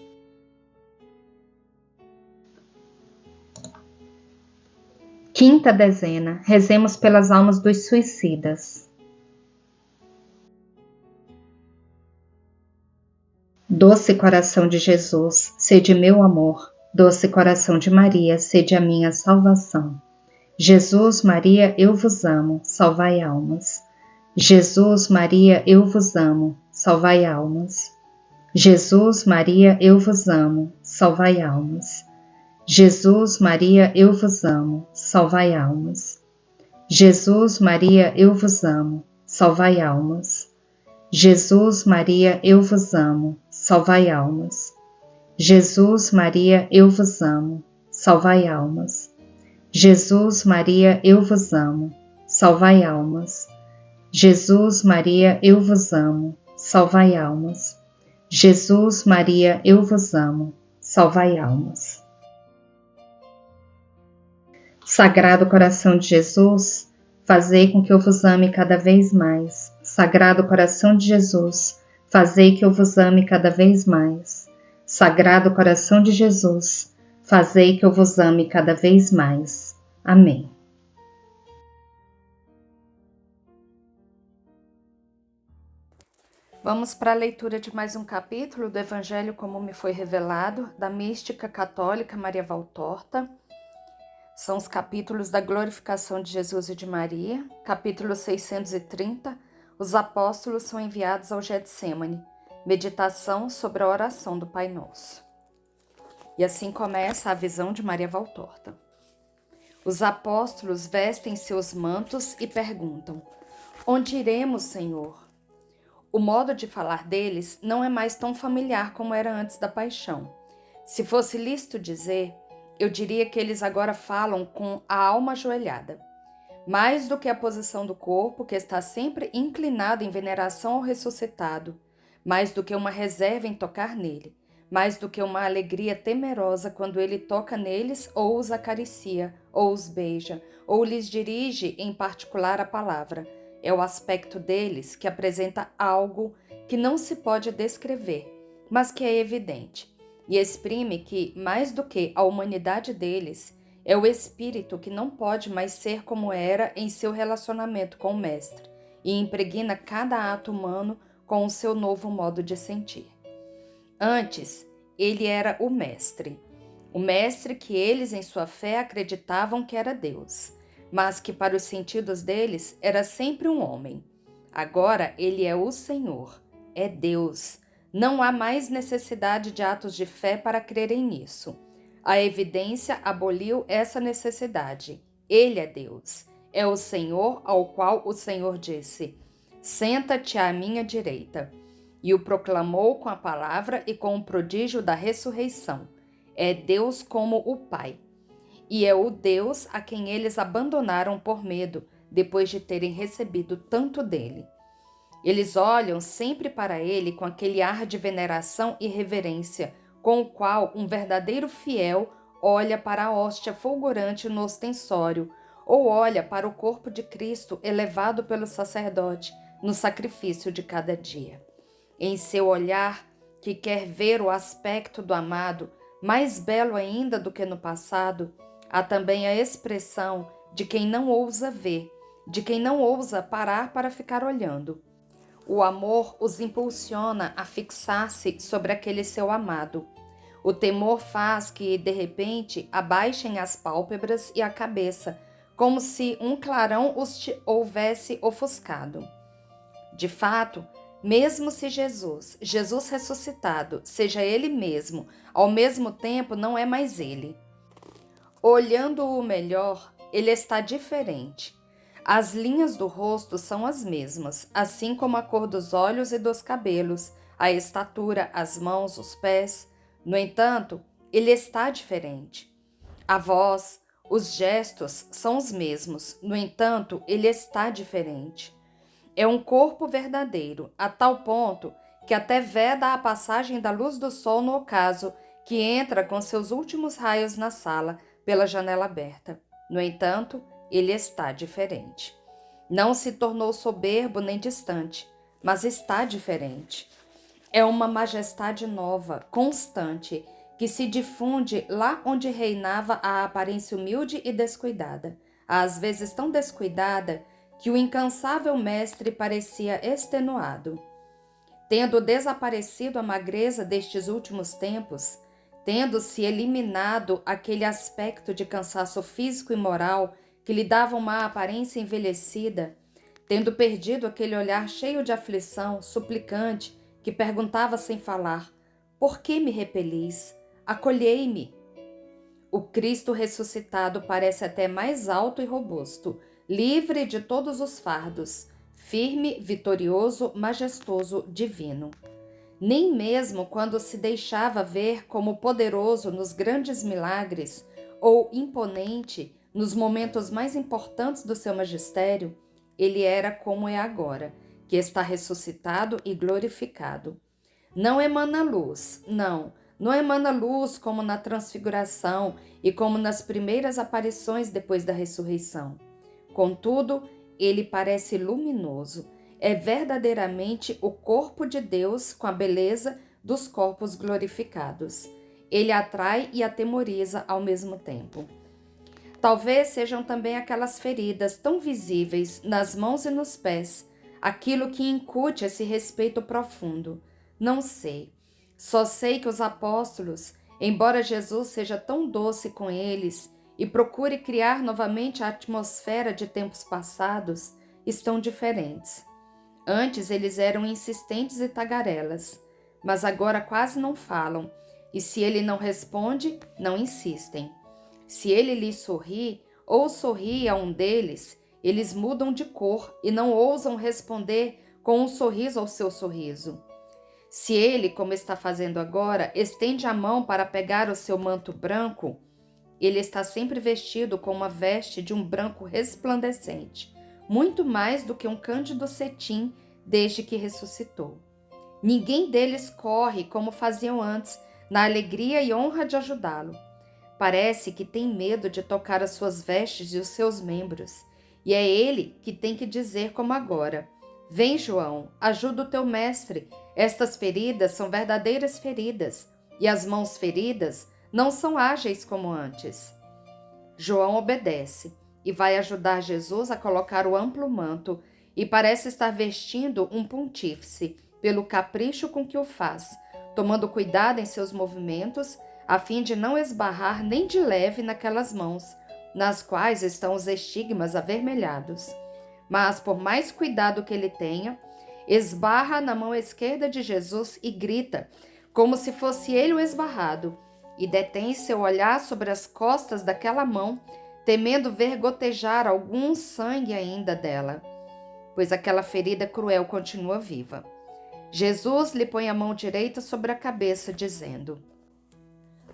[SPEAKER 2] Quinta dezena, rezemos pelas almas dos suicidas. Doce coração de Jesus, sede meu amor. Doce coração de Maria, sede a minha salvação. Jesus, Maria, eu vos amo, salvai almas. Jesus, Maria, eu vos amo, salvai almas. Jesus, Maria, eu vos amo, salvai almas. Jesus, Maria, eu vos amo, salvai almas. Jesus, Maria, eu vos amo, salvai almas. Jesus, Maria, eu vos amo, salvai almas. Jesus, Maria, eu vos amo, salvai almas. Jesus, Maria, eu vos amo, salvai almas. Jesus, Maria, eu vos amo, salvai almas. Jesus, Maria, eu vos amo, salvai almas. Sagrado coração de Jesus, fazei com que eu vos ame cada vez mais. Sagrado coração de Jesus, fazei que eu vos ame cada vez mais. Sagrado coração de Jesus, fazei que eu vos ame cada vez mais. Amém.
[SPEAKER 1] Vamos para a leitura de mais um capítulo do Evangelho como me foi revelado, da mística católica Maria Valtorta. São os capítulos da glorificação de Jesus e de Maria, capítulo 630, os apóstolos são enviados ao Getsêmani, meditação sobre a oração do Pai Nosso. E assim começa a visão de Maria Valtorta. Os apóstolos vestem seus mantos e perguntam: onde iremos, Senhor? O modo de falar deles não é mais tão familiar como era antes da paixão. Se fosse lícito dizer, eu diria que eles agora falam com a alma ajoelhada. Mais do que a posição do corpo, que está sempre inclinado em veneração ao ressuscitado, mais do que uma reserva em tocar nele, mais do que uma alegria temerosa quando ele toca neles ou os acaricia, ou os beija, ou lhes dirige em particular a palavra. É o aspecto deles que apresenta algo que não se pode descrever, mas que é evidente, e exprime que, mais do que a humanidade deles, é o espírito que não pode mais ser como era em seu relacionamento com o Mestre, e impregna cada ato humano com o seu novo modo de sentir. Antes, ele era o Mestre que eles em sua fé acreditavam que era Deus, mas que para os sentidos deles era sempre um homem. Agora ele é o Senhor, é Deus. Não há mais necessidade de atos de fé para crerem nisso. A evidência aboliu essa necessidade. Ele é Deus. É o Senhor ao qual o Senhor disse: "Senta-te à minha direita." E o proclamou com a palavra e com o prodígio da ressurreição. É Deus como o Pai. E é o Deus a quem eles abandonaram por medo, depois de terem recebido tanto dele. Eles olham sempre para ele com aquele ar de veneração e reverência, com o qual um verdadeiro fiel olha para a hóstia fulgurante no ostensório, ou olha para o corpo de Cristo elevado pelo sacerdote no sacrifício de cada dia. Em seu olhar, que quer ver o aspecto do amado, mais belo ainda do que no passado, há também a expressão de quem não ousa ver, de quem não ousa parar para ficar olhando. O amor os impulsiona a fixar-se sobre aquele seu amado. O temor faz que, de repente, abaixem as pálpebras e a cabeça, como se um clarão os houvesse ofuscado. De fato, mesmo se Jesus ressuscitado, seja ele mesmo, ao mesmo tempo não é mais ele. Olhando-o melhor, ele está diferente. As linhas do rosto são as mesmas, assim como a cor dos olhos e dos cabelos, a estatura, as mãos, os pés. No entanto, ele está diferente. A voz, os gestos são os mesmos, no entanto, ele está diferente. É um corpo verdadeiro, a tal ponto que até veda a passagem da luz do sol no ocaso que entra com seus últimos raios na sala pela janela aberta. No entanto, ele está diferente. Não se tornou soberbo nem distante, mas está diferente. É uma majestade nova, constante, que se difunde lá onde reinava a aparência humilde e descuidada, às vezes tão descuidada que o incansável mestre parecia extenuado. Tendo desaparecido a magreza destes últimos tempos, tendo-se eliminado aquele aspecto de cansaço físico e moral que lhe dava uma aparência envelhecida, tendo perdido aquele olhar cheio de aflição, suplicante, que perguntava sem falar: "Por que me repelis? Acolhei-me." O Cristo ressuscitado parece até mais alto e robusto, livre de todos os fardos, firme, vitorioso, majestoso, divino. Nem mesmo quando se deixava ver como poderoso nos grandes milagres ou imponente nos momentos mais importantes do seu magistério, ele era como é agora, que está ressuscitado e glorificado. Não emana luz, não emana luz como na transfiguração e como nas primeiras aparições depois da ressurreição. Contudo, ele parece luminoso, é verdadeiramente o corpo de Deus com a beleza dos corpos glorificados. Ele atrai e atemoriza ao mesmo tempo. Talvez sejam também aquelas feridas tão visíveis nas mãos e nos pés, aquilo que incute esse respeito profundo. Não sei. Só sei que os apóstolos, embora Jesus seja tão doce com eles e procure criar novamente a atmosfera de tempos passados, estão diferentes. Antes eles eram insistentes e tagarelas, mas agora quase não falam, e se ele não responde, não insistem. Se ele lhes sorri, ou sorri a um deles, eles mudam de cor e não ousam responder com um sorriso ao seu sorriso. Se ele, como está fazendo agora, estende a mão para pegar o seu manto branco, ele está sempre vestido com uma veste de um branco resplandecente, muito mais do que um cândido cetim desde que ressuscitou. Ninguém deles corre como faziam antes, na alegria e honra de ajudá-lo. Parece que tem medo de tocar as suas vestes e os seus membros, e é ele que tem que dizer como agora: vem, João, ajuda o teu mestre. Estas feridas são verdadeiras feridas, e as mãos feridas não são ágeis como antes. João obedece e vai ajudar Jesus a colocar o amplo manto, e parece estar vestindo um pontífice, pelo capricho com que o faz, tomando cuidado em seus movimentos, a fim de não esbarrar nem de leve naquelas mãos, nas quais estão os estigmas avermelhados. Mas, por mais cuidado que ele tenha, esbarra na mão esquerda de Jesus e grita, como se fosse ele o esbarrado, e detém seu olhar sobre as costas daquela mão, temendo ver gotejar algum sangue ainda dela, pois aquela ferida cruel continua viva. Jesus lhe põe a mão direita sobre a cabeça, dizendo: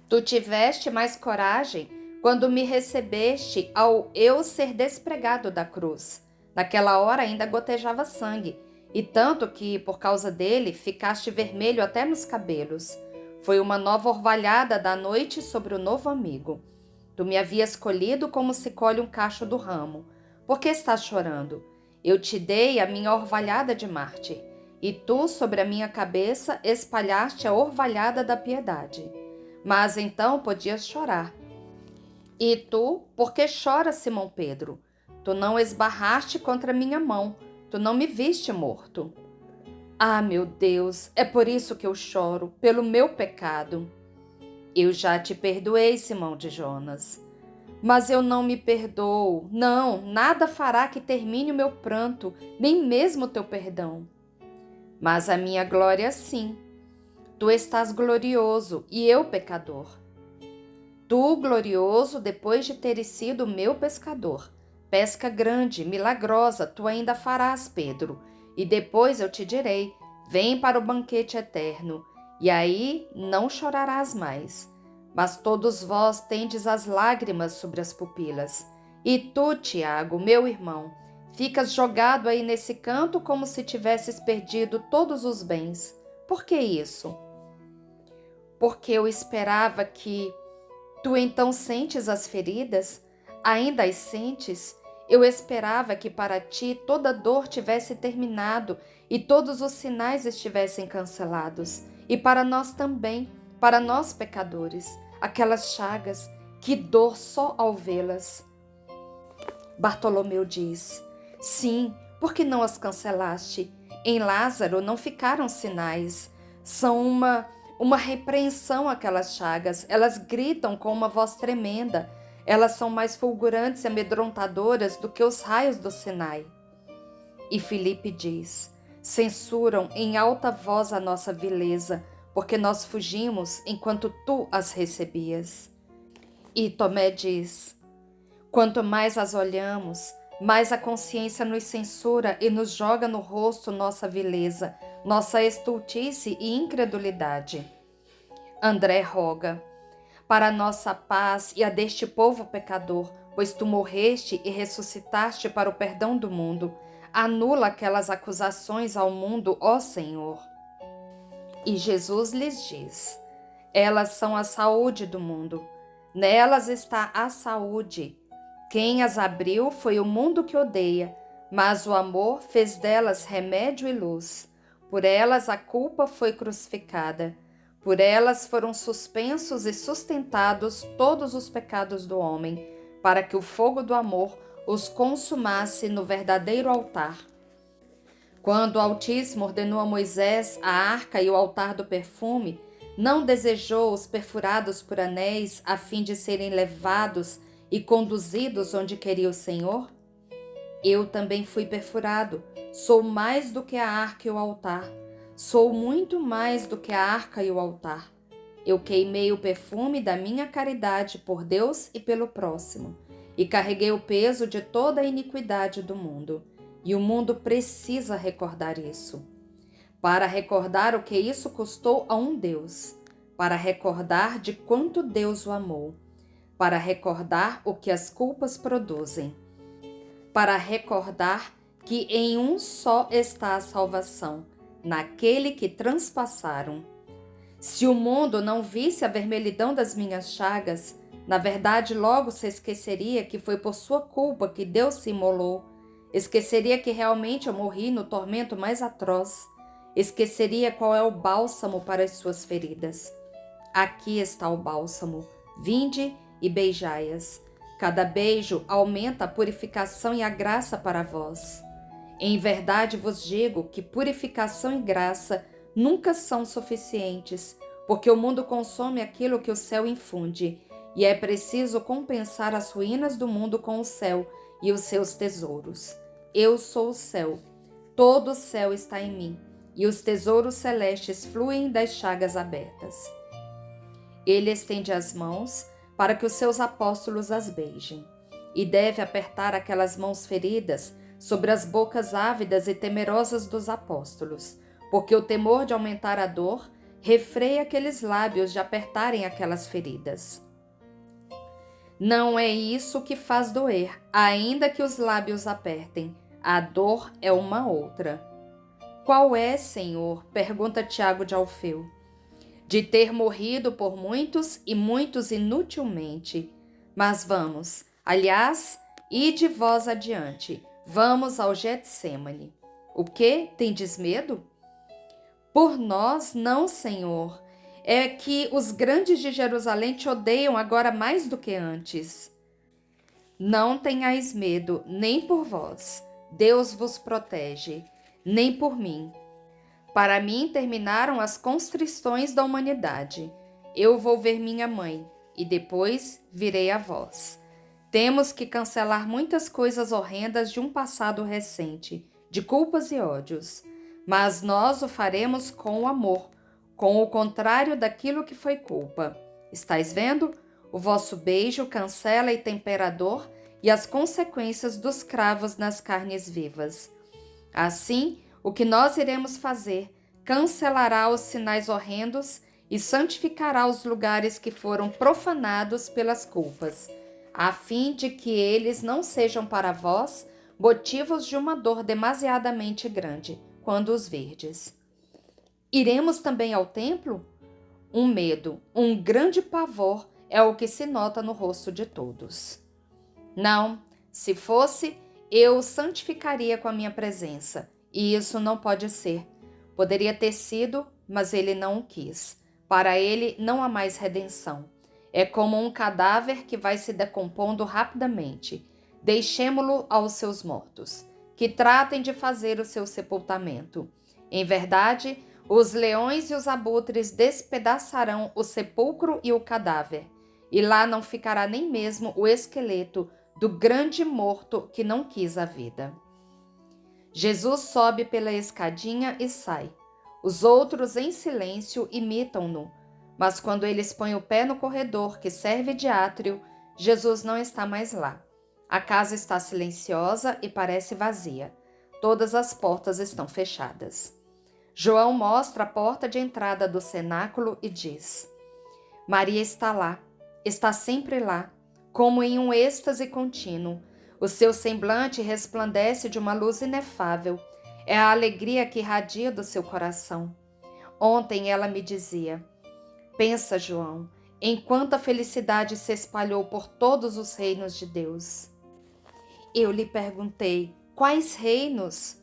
[SPEAKER 1] Tu tiveste mais coragem quando me recebeste ao eu ser despregado da cruz. Naquela hora ainda gotejava sangue, e tanto que, por causa dele, ficaste vermelho até nos cabelos. Foi uma nova orvalhada da noite sobre o novo amigo. Tu me havias colhido como se colhe um cacho do ramo. Por que estás chorando? Eu te dei a minha orvalhada de mártir, e tu, sobre a minha cabeça, espalhaste a orvalhada da piedade. Mas então podias chorar. E tu, por que choras, Simão Pedro? Tu não esbarraste contra minha mão, tu não me viste morto. Ah, meu Deus, é por isso que eu choro, pelo meu pecado. Eu já te perdoei, Simão de Jonas. Mas eu não me perdoo. Não, nada fará que termine o meu pranto, nem mesmo o teu perdão. Mas a minha glória sim. Tu estás glorioso e eu pecador. Tu, glorioso, depois de teres sido meu pescador. Pesca grande, milagrosa, tu ainda farás, Pedro. E depois eu te direi, vem para o banquete eterno, e aí não chorarás mais. Mas todos vós tendes as lágrimas sobre as pupilas. E tu, Tiago, meu irmão, ficas jogado aí nesse canto como se tivesses perdido todos os bens. Por que isso? Porque eu esperava que... Tu então sentes as feridas? Ainda as sentes? Eu esperava que para ti toda dor tivesse terminado e todos os sinais estivessem cancelados. E para nós também, para nós pecadores, aquelas chagas, que dor só ao vê-las. Bartolomeu diz: sim, por que não as cancelaste? Em Lázaro não ficaram sinais. São uma repreensão aquelas chagas. Elas gritam com uma voz tremenda. Elas são mais fulgurantes e amedrontadoras do que os raios do Sinai. E Filipe diz: censuram em alta voz a nossa vileza, porque nós fugimos enquanto tu as recebias. E Tomé diz: quanto mais as olhamos, mais a consciência nos censura e nos joga no rosto nossa vileza, nossa estultice e incredulidade. André roga: para a nossa paz e a deste povo pecador, pois tu morreste e ressuscitaste para o perdão do mundo, anula aquelas acusações ao mundo, ó Senhor. E Jesus lhes diz: elas são a saúde do mundo, nelas está a saúde. Quem as abriu foi o mundo que odeia, mas o amor fez delas remédio e luz. Por elas a culpa foi crucificada. Por elas foram suspensos e sustentados todos os pecados do homem, para que o fogo do amor os consumasse no verdadeiro altar. Quando o Altíssimo ordenou a Moisés a arca e o altar do perfume, não desejou os perfurados por anéis a fim de serem levados e conduzidos onde queria o Senhor? Eu também fui perfurado, sou mais do que a arca e o altar. Sou muito mais do que a arca e o altar. Eu queimei o perfume da minha caridade por Deus e pelo próximo, e carreguei o peso de toda a iniquidade do mundo. E o mundo precisa recordar isso. Para recordar o que isso custou a um Deus, para recordar de quanto Deus o amou, para recordar o que as culpas produzem, para recordar que em um só está a salvação, naquele que transpassaram. Se o mundo não visse a vermelhidão das minhas chagas, na verdade logo se esqueceria que foi por sua culpa que Deus se imolou, esqueceria que realmente eu morri no tormento mais atroz, esqueceria qual é o bálsamo para as suas feridas. Aqui está o bálsamo, vinde e beijai-as. Cada beijo aumenta a purificação e a graça para vós. Em verdade vos digo que purificação e graça nunca são suficientes, porque o mundo consome aquilo que o céu infunde, e é preciso compensar as ruínas do mundo com o céu e os seus tesouros. Eu sou o céu, todo o céu está em mim, e os tesouros celestes fluem das chagas abertas. Ele estende as mãos para que os seus apóstolos as beijem, e deve apertar aquelas mãos feridas sobre as bocas ávidas e temerosas dos apóstolos, porque o temor de aumentar a dor refreia aqueles lábios de apertarem aquelas feridas. Não é isso que faz doer, ainda que os lábios apertem. A dor é uma outra. Qual é, Senhor? Pergunta Tiago de Alfeu. De ter morrido por muitos e muitos inutilmente. Mas vamos, aliás, ide vós adiante. Vamos ao Getsêmani. O quê? Tendes medo? Por nós, não, Senhor. É que os grandes de Jerusalém te odeiam agora mais do que antes. Não tenhais medo, nem por vós. Deus vos protege, nem por mim. Para mim terminaram as constrições da humanidade. Eu vou ver minha mãe, e depois virei a vós. Temos que cancelar muitas coisas horrendas de um passado recente, de culpas e ódios. Mas nós o faremos com o amor, com o contrário daquilo que foi culpa. Estais vendo? O vosso beijo cancela e tempera a dor e as consequências dos cravos nas carnes vivas. Assim, o que nós iremos fazer cancelará os sinais horrendos e santificará os lugares que foram profanados pelas culpas, a fim de que eles não sejam para vós motivos de uma dor demasiadamente grande, quando os verdes. Iremos também ao templo? Um medo, um grande pavor é o que se nota no rosto de todos. Não, se fosse, eu o santificaria com a minha presença, e isso não pode ser. Poderia ter sido, mas ele não o quis. Para ele não há mais redenção. É como um cadáver que vai se decompondo rapidamente. Deixemo-lo aos seus mortos, que tratem de fazer o seu sepultamento. Em verdade, os leões e os abutres despedaçarão o sepulcro e o cadáver, e lá não ficará nem mesmo o esqueleto do grande morto que não quis a vida. Jesus sobe pela escadinha e sai. Os outros, em silêncio, imitam-no, mas quando eles põem o pé no corredor que serve de átrio, Jesus não está mais lá. A casa está silenciosa e parece vazia. Todas as portas estão fechadas. João mostra a porta de entrada do cenáculo e diz: Maria está lá, está sempre lá, como em um êxtase contínuo. O seu semblante resplandece de uma luz inefável. É a alegria que irradia do seu coração. Ontem ela me dizia: pensa, João, em quanta felicidade se espalhou por todos os reinos de Deus. Eu lhe perguntei: quais reinos?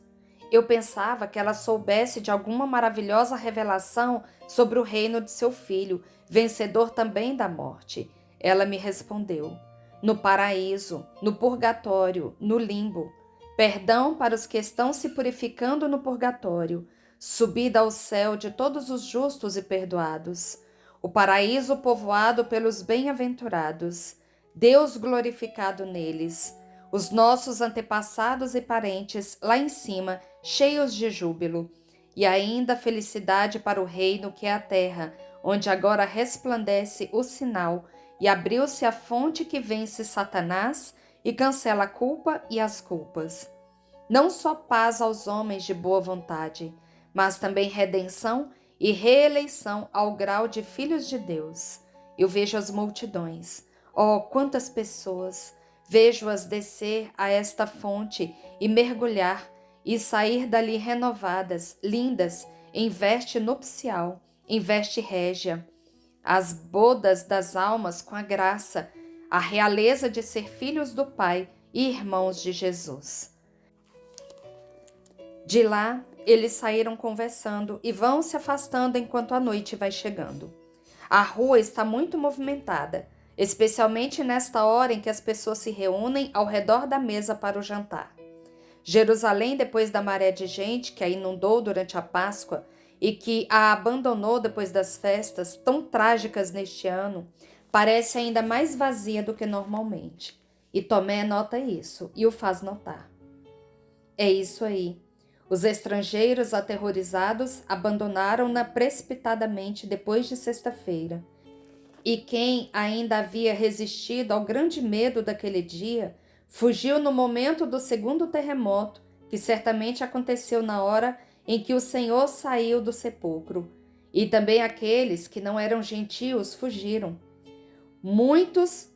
[SPEAKER 1] Eu pensava que ela soubesse de alguma maravilhosa revelação sobre o reino de seu filho, vencedor também da morte. Ela me respondeu: no paraíso, no purgatório, no limbo. Perdão para os que estão se purificando no purgatório, subida ao céu de todos os justos e perdoados. O paraíso povoado pelos bem-aventurados, Deus glorificado neles. Os nossos antepassados e parentes lá em cima, cheios de júbilo. E ainda felicidade para o reino que é a terra, onde agora resplandece o sinal, e abriu-se a fonte que vence Satanás e cancela a culpa e as culpas. Não só paz aos homens de boa vontade, mas também redenção e reeleição ao grau de filhos de Deus. Eu vejo as multidões. Oh, quantas pessoas! Vejo-as descer a esta fonte e mergulhar e sair dali renovadas, lindas, em veste nupcial, em veste régia, as bodas das almas com a graça, a realeza de ser filhos do Pai e irmãos de Jesus. De lá, eles saíram conversando e vão se afastando enquanto a noite vai chegando. A rua está muito movimentada, especialmente nesta hora em que as pessoas se reúnem ao redor da mesa para o jantar. Jerusalém, depois da maré de gente que a inundou durante a Páscoa e que a abandonou depois das festas tão trágicas neste ano, parece ainda mais vazia do que normalmente. E Tomé nota isso e o faz notar. É isso aí. Os estrangeiros aterrorizados abandonaram-na precipitadamente depois de sexta-feira. E quem ainda havia resistido ao grande medo daquele dia, fugiu no momento do segundo terremoto, que certamente aconteceu na hora em que o Senhor saiu do sepulcro. E também aqueles que não eram gentios fugiram. Muitos,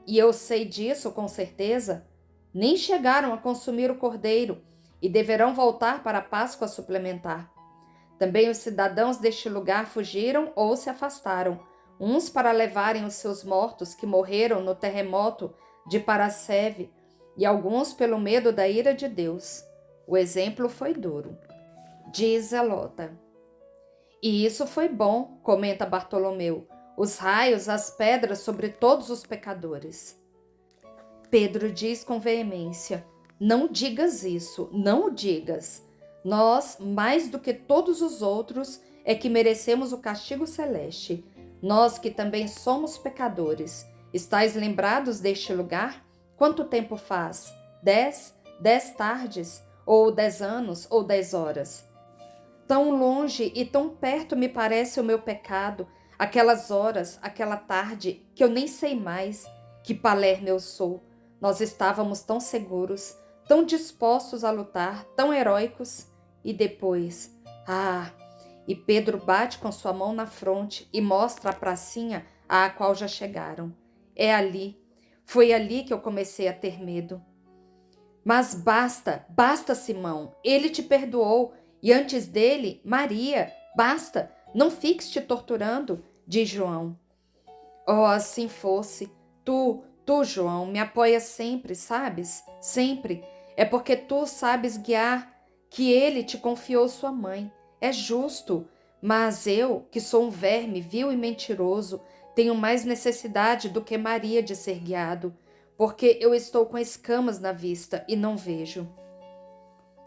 [SPEAKER 1] e eu sei disso com certeza, nem chegaram a consumir o cordeiro e deverão voltar para a Páscoa suplementar. Também os cidadãos deste lugar fugiram ou se afastaram, uns para levarem os seus mortos que morreram no terremoto de Paraseve, e alguns pelo medo da ira de Deus. O exemplo foi duro. Diz Zelota. E isso foi bom, comenta Bartolomeu, os raios, as pedras sobre todos os pecadores. Pedro diz com veemência, não digas isso, não o digas. Nós, mais do que todos os outros, é que merecemos o castigo celeste. Nós que também somos pecadores. Estais lembrados deste lugar? Quanto tempo faz? 10 tardes? Ou 10 anos? Ou 10 horas? Tão longe e tão perto me parece o meu pecado, aquelas horas, aquela tarde, que eu nem sei mais que Palermo eu sou. Nós estávamos tão seguros, tão dispostos a lutar, tão heróicos. E depois, e Pedro bate com sua mão na fronte e mostra a pracinha à qual já chegaram. É ali, foi ali que eu comecei a ter medo. Mas basta, basta, Simão, ele te perdoou, e antes dele, Maria, basta, não fiques te torturando, diz João. Oh, assim fosse, tu, João, me apoias sempre, sabes? Sempre. É porque tu sabes guiar que ele te confiou sua mãe. É justo, mas eu, que sou um verme vil e mentiroso, tenho mais necessidade do que Maria de ser guiado, porque eu estou com escamas na vista e não vejo.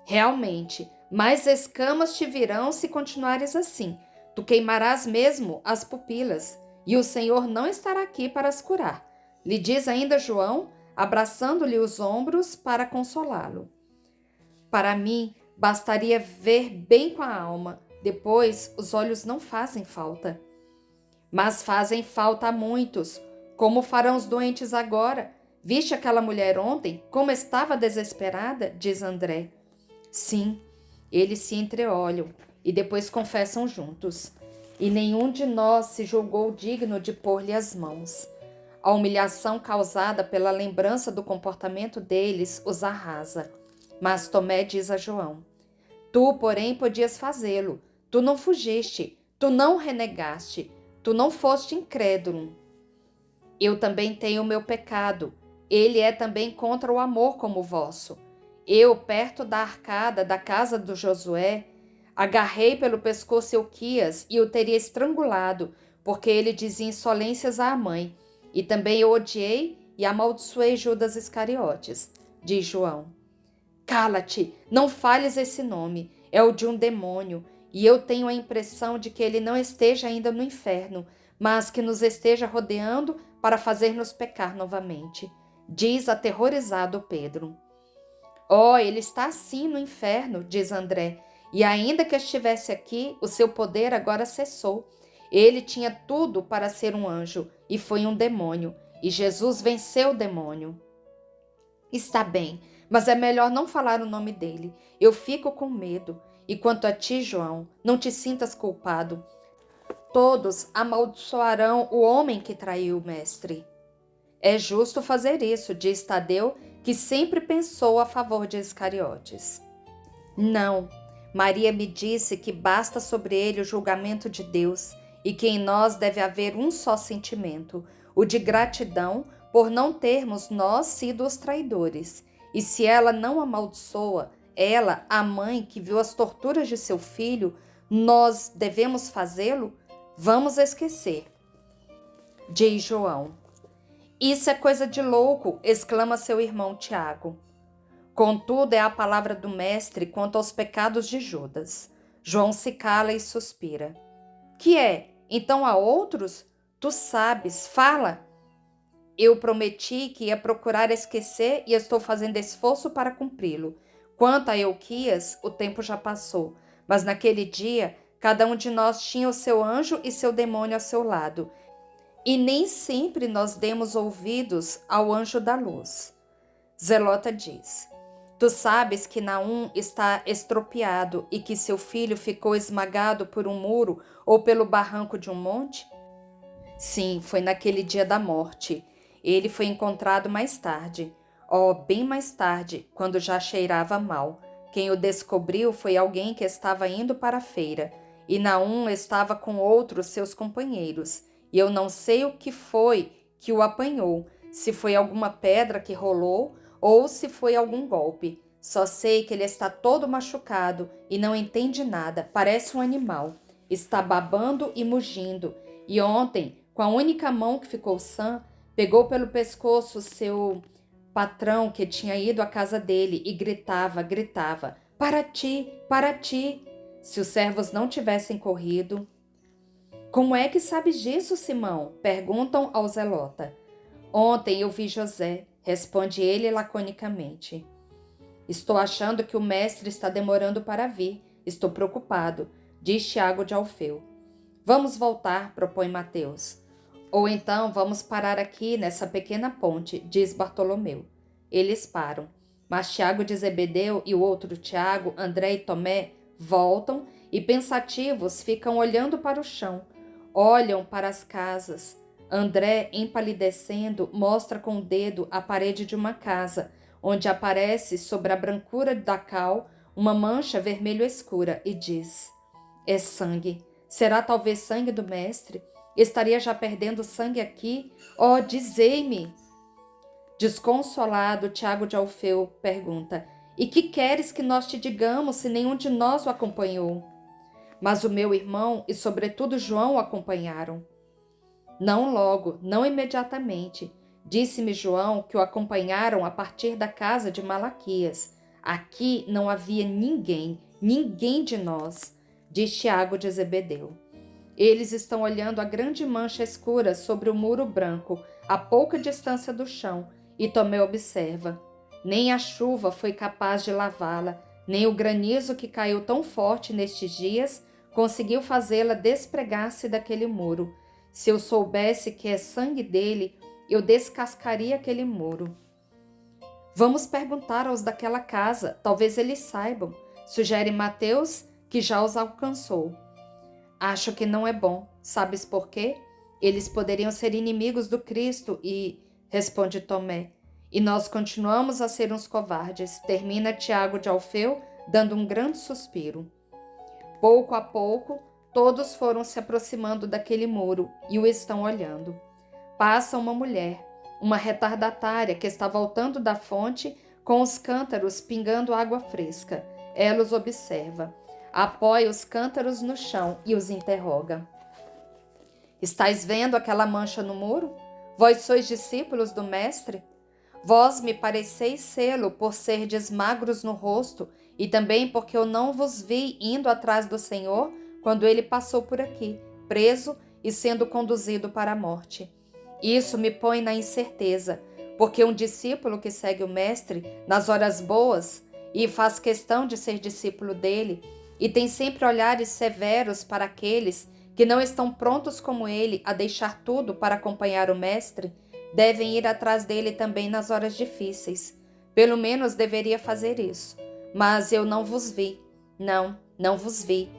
[SPEAKER 1] Realmente, mais escamas te virão se continuares assim. Tu queimarás mesmo as pupilas, e o Senhor não estará aqui para as curar. Lhe diz ainda João, abraçando-lhe os ombros para consolá-lo. Para mim, bastaria ver bem com a alma, depois os olhos não fazem falta. Mas fazem falta a muitos, como farão os doentes agora. Viste aquela mulher ontem, como estava desesperada, diz André. Sim, eles se entreolham e depois confessam juntos. E nenhum de nós se julgou digno de pôr-lhe as mãos. A humilhação causada pela lembrança do comportamento deles os arrasa. Mas Tomé diz a João, tu, porém, podias fazê-lo. Tu não fugiste, tu não renegaste, tu não foste incrédulo. Eu também tenho o meu pecado. Ele é também contra o amor como o vosso. Eu, perto da arcada da casa do Josué, agarrei pelo pescoço Euquias e o teria estrangulado, porque ele dizia insolências à mãe. E também eu odiei e amaldiçoei Judas Iscariotes, diz João. Cala-te, não fales esse nome, é o de um demônio, e eu tenho a impressão de que ele não esteja ainda no inferno, mas que nos esteja rodeando para fazer-nos pecar novamente, diz aterrorizado Pedro. Oh, ele está sim no inferno, diz André, e ainda que estivesse aqui, o seu poder agora cessou. Ele tinha tudo para ser um anjo, e foi um demônio, e Jesus venceu o demônio. Está bem, mas é melhor não falar o nome dele. Eu fico com medo. E quanto a ti, João, não te sintas culpado. Todos amaldiçoarão o homem que traiu o mestre. É justo fazer isso, diz Tadeu, que sempre pensou a favor de Iscariotes. Não, Maria me disse que basta sobre ele o julgamento de Deus e que em nós deve haver um só sentimento, o de gratidão por não termos nós sido os traidores. E se ela não amaldiçoa, ela, a mãe que viu as torturas de seu filho, nós devemos fazê-lo? Vamos esquecer. Diz João. Isso é coisa de louco, exclama seu irmão Tiago. Contudo, é a palavra do mestre quanto aos pecados de Judas. João se cala e suspira. Que é? Então há outros? Tu sabes, fala. Eu prometi que ia procurar esquecer e estou fazendo esforço para cumpri-lo. Quanto a Euquias, o tempo já passou, mas naquele dia cada um de nós tinha o seu anjo e seu demônio ao seu lado, e nem sempre nós demos ouvidos ao anjo da luz. Zelota diz: Tu sabes que Naum está estropiado e que seu filho ficou esmagado por um muro ou pelo barranco de um monte? Sim, foi naquele dia da morte. Ele foi encontrado mais tarde. Bem mais tarde, quando já cheirava mal. Quem o descobriu foi alguém que estava indo para a feira, e Naum estava com outros seus companheiros, e eu não sei o que foi que o apanhou, se foi alguma pedra que rolou ou se foi algum golpe. Só sei que ele está todo machucado e não entende nada, parece um animal. Está babando e mugindo, e ontem, com a única mão que ficou sã, pegou pelo pescoço seu patrão que tinha ido à casa dele e gritava, para ti, para ti. Se os servos não tivessem corrido... Como é que sabes disso, Simão? Perguntam ao Zelota. Ontem eu vi José, responde ele laconicamente. Estou achando que o mestre está demorando para vir. Estou preocupado, diz Tiago de Alfeu. Vamos voltar, propõe Mateus. Ou então vamos parar aqui nessa pequena ponte, diz Bartolomeu. Eles param, mas Tiago de Zebedeu e o outro Tiago, André e Tomé, voltam e pensativos ficam olhando para o chão, olham para as casas. André, empalidecendo, mostra com o dedo a parede de uma casa, onde aparece sobre a brancura da cal uma mancha vermelho escura e diz: É sangue. Será talvez sangue do mestre? Estaria já perdendo sangue aqui? Dizei-me! Desconsolado, Tiago de Alfeu pergunta: E que queres que nós te digamos se nenhum de nós o acompanhou? Mas o meu irmão e sobretudo João o acompanharam. Não logo, não imediatamente. Disse-me João que o acompanharam a partir da casa de Malaquias. Aqui não havia ninguém de nós, diz Tiago de Zebedeu. Eles estão olhando a grande mancha escura sobre o muro branco, a pouca distância do chão, e Tomé observa. Nem a chuva foi capaz de lavá-la, nem o granizo que caiu tão forte nestes dias conseguiu fazê-la despregar-se daquele muro. Se eu soubesse que é sangue dele, eu descascaria aquele muro. Vamos perguntar aos daquela casa, talvez eles saibam, sugere Mateus, que já os alcançou. Acho que não é bom. Sabes por quê? Eles poderiam ser inimigos do Cristo responde Tomé, e nós continuamos a ser uns covardes, termina Tiago de Alfeu, dando um grande suspiro. Pouco a pouco, todos foram se aproximando daquele muro e o estão olhando. Passa uma mulher, uma retardatária que está voltando da fonte com os cântaros pingando água fresca. Ela os observa. Apoia os cântaros no chão e os interroga. Estais vendo aquela mancha no muro? Vós sois discípulos do Mestre? Vós me pareceis sê-lo por serdes magros no rosto e também porque eu não vos vi indo atrás do Senhor quando ele passou por aqui, preso e sendo conduzido para a morte. Isso me põe na incerteza, porque um discípulo que segue o Mestre nas horas boas e faz questão de ser discípulo dele, e tem sempre olhares severos para aqueles que não estão prontos como ele a deixar tudo para acompanhar o Mestre, devem ir atrás dele também nas horas difíceis. Pelo menos deveria fazer isso. Mas eu não vos vi. Não vos vi.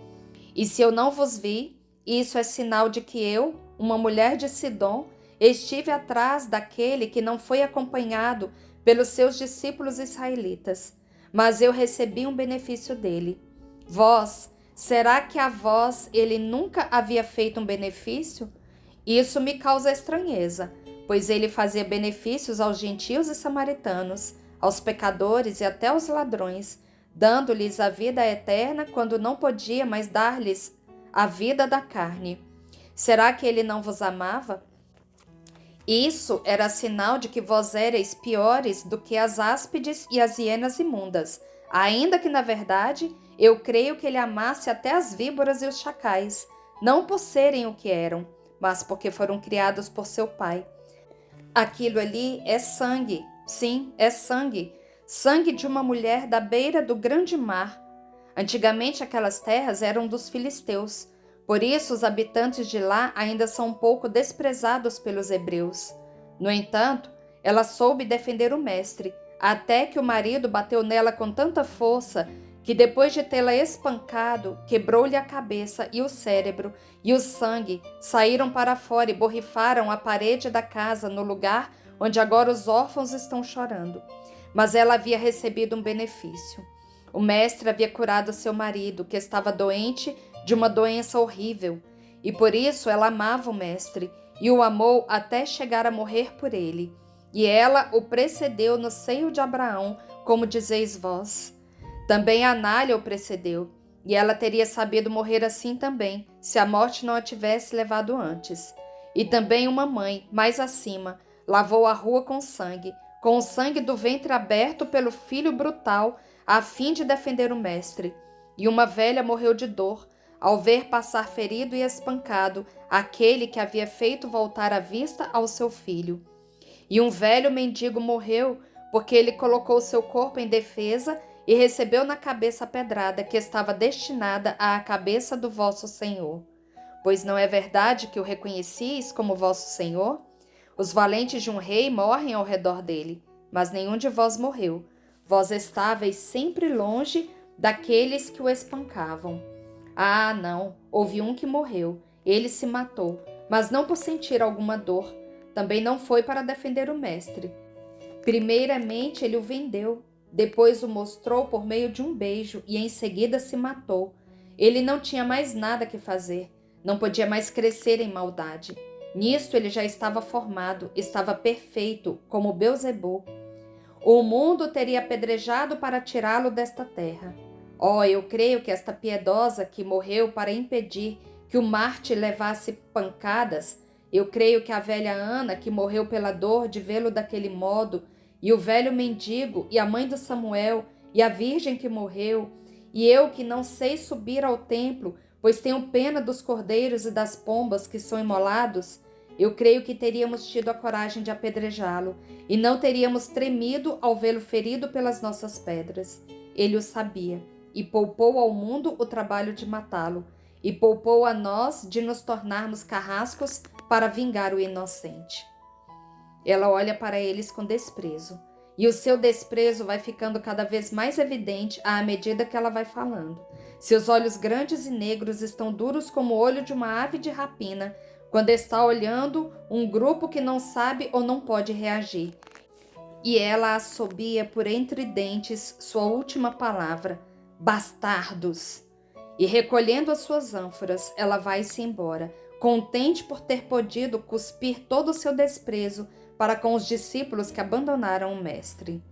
[SPEAKER 1] E se eu não vos vi, isso é sinal de que eu, uma mulher de Sidom, estive atrás daquele que não foi acompanhado pelos seus discípulos israelitas. Mas eu recebi um benefício dele. Vós, será que a vós ele nunca havia feito um benefício? Isso me causa estranheza, pois ele fazia benefícios aos gentios e samaritanos, aos pecadores e até aos ladrões, dando-lhes a vida eterna quando não podia mais dar-lhes a vida da carne. Será que ele não vos amava? Isso era sinal de que vós éreis piores do que as áspides e as hienas imundas, ainda que, na verdade, eu creio que ele amasse até as víboras e os chacais, não por serem o que eram, mas porque foram criados por seu pai. Aquilo ali é sangue, sim, é sangue, sangue de uma mulher da beira do grande mar. Antigamente aquelas terras eram dos filisteus, por isso os habitantes de lá ainda são um pouco desprezados pelos hebreus. No entanto, ela soube defender o mestre, até que o marido bateu nela com tanta força que depois de tê-la espancado, quebrou-lhe a cabeça e o cérebro, e o sangue saíram para fora e borrifaram a parede da casa no lugar onde agora os órfãos estão chorando. Mas ela havia recebido um benefício. O mestre havia curado seu marido, que estava doente de uma doença horrível, e por isso ela amava o mestre, e o amou até chegar a morrer por ele. E ela o precedeu no seio de Abraão, como dizeis vós. Também Anália o precedeu, e ela teria sabido morrer assim também, se a morte não a tivesse levado antes. E também uma mãe, mais acima, lavou a rua com o sangue do ventre aberto pelo filho brutal, a fim de defender o mestre. E uma velha morreu de dor, ao ver passar ferido e espancado aquele que havia feito voltar a vista ao seu filho. E um velho mendigo morreu, porque ele colocou seu corpo em defesa e recebeu na cabeça a pedrada que estava destinada à cabeça do vosso Senhor. Pois não é verdade que o reconhecis como vosso Senhor? Os valentes de um rei morrem ao redor dele, mas nenhum de vós morreu. Vós estáveis sempre longe daqueles que o espancavam. Ah, não, houve um que morreu, ele se matou, mas não por sentir alguma dor, também não foi para defender o mestre. Primeiramente ele o vendeu, depois o mostrou por meio de um beijo e em seguida se matou. Ele não tinha mais nada que fazer, não podia mais crescer em maldade. Nisto ele já estava formado, estava perfeito, como Belzebu. O mundo teria apedrejado para tirá-lo desta terra. Oh, eu creio que esta piedosa que morreu para impedir que o Marte levasse pancadas, eu creio que a velha Ana que morreu pela dor de vê-lo daquele modo, e o velho mendigo, e a mãe do Samuel, e a virgem que morreu, e eu que não sei subir ao templo, pois tenho pena dos cordeiros e das pombas que são imolados, eu creio que teríamos tido a coragem de apedrejá-lo, e não teríamos tremido ao vê-lo ferido pelas nossas pedras. Ele o sabia, e poupou ao mundo o trabalho de matá-lo, e poupou a nós de nos tornarmos carrascos para vingar o inocente. Ela olha para eles com desprezo, e o seu desprezo vai ficando cada vez mais evidente à medida que ela vai falando. Seus olhos grandes e negros estão duros como o olho de uma ave de rapina, quando está olhando um grupo que não sabe ou não pode reagir. E ela assobia por entre dentes sua última palavra: bastardos! E recolhendo as suas ânforas, ela vai-se embora, contente por ter podido cuspir todo o seu desprezo para com os discípulos que abandonaram o mestre.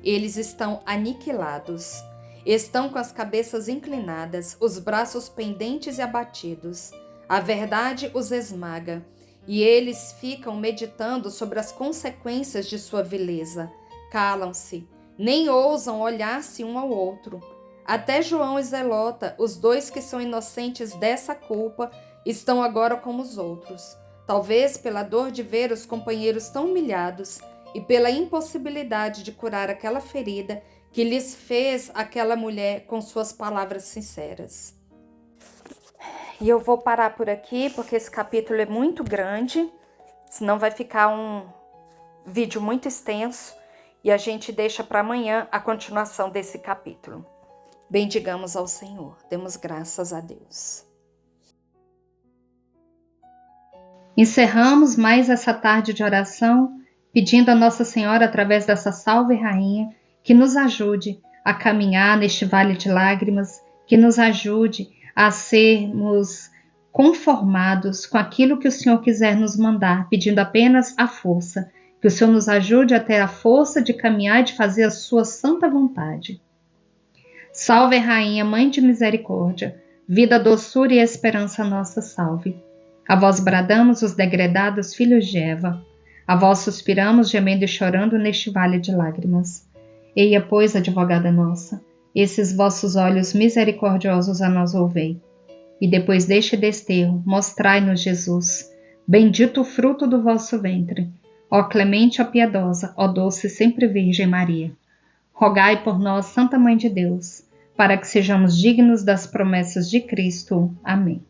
[SPEAKER 1] Eles estão aniquilados, estão com as cabeças inclinadas, os braços pendentes e abatidos. A verdade os esmaga, e eles ficam meditando sobre as consequências de sua vileza. Calam-se, nem ousam olhar-se um ao outro. Até João e Zelota, os dois que são inocentes dessa culpa, estão agora como os outros, talvez pela dor de ver os companheiros tão humilhados e pela impossibilidade de curar aquela ferida que lhes fez aquela mulher com suas palavras sinceras. E eu vou parar por aqui, porque esse capítulo é muito grande, senão vai ficar um vídeo muito extenso, e a gente deixa para amanhã a continuação desse capítulo. Bendigamos ao Senhor, demos graças a Deus.
[SPEAKER 2] Encerramos mais essa tarde de oração, pedindo a Nossa Senhora, através dessa Salve Rainha, que nos ajude a caminhar neste vale de lágrimas que nos ajude a sermos conformados com aquilo que o Senhor quiser nos mandar, pedindo apenas a força, que o Senhor nos ajude a ter a força de caminhar e de fazer a sua santa vontade. Salve, Rainha, Mãe de Misericórdia, vida, doçura e esperança nossa, salve. A vós bradamos os degredados filhos de Eva, a vós suspiramos, gemendo e chorando neste vale de lágrimas. Eia, pois, advogada nossa, esses vossos olhos misericordiosos a nós volvei. E depois deste desterro, mostrai-nos Jesus, bendito o fruto do vosso ventre. Ó clemente, ó piedosa, ó doce sempre Virgem Maria. Rogai por nós, Santa Mãe de Deus, para que sejamos dignos das promessas de Cristo. Amém.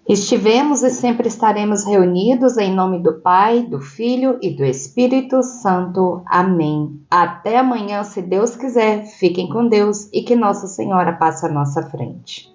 [SPEAKER 1] Estivemos e sempre estaremos reunidos em nome do Pai, do Filho e do Espírito Santo. Amém. Até amanhã, se Deus quiser. Fiquem com Deus e que Nossa Senhora passe à nossa frente.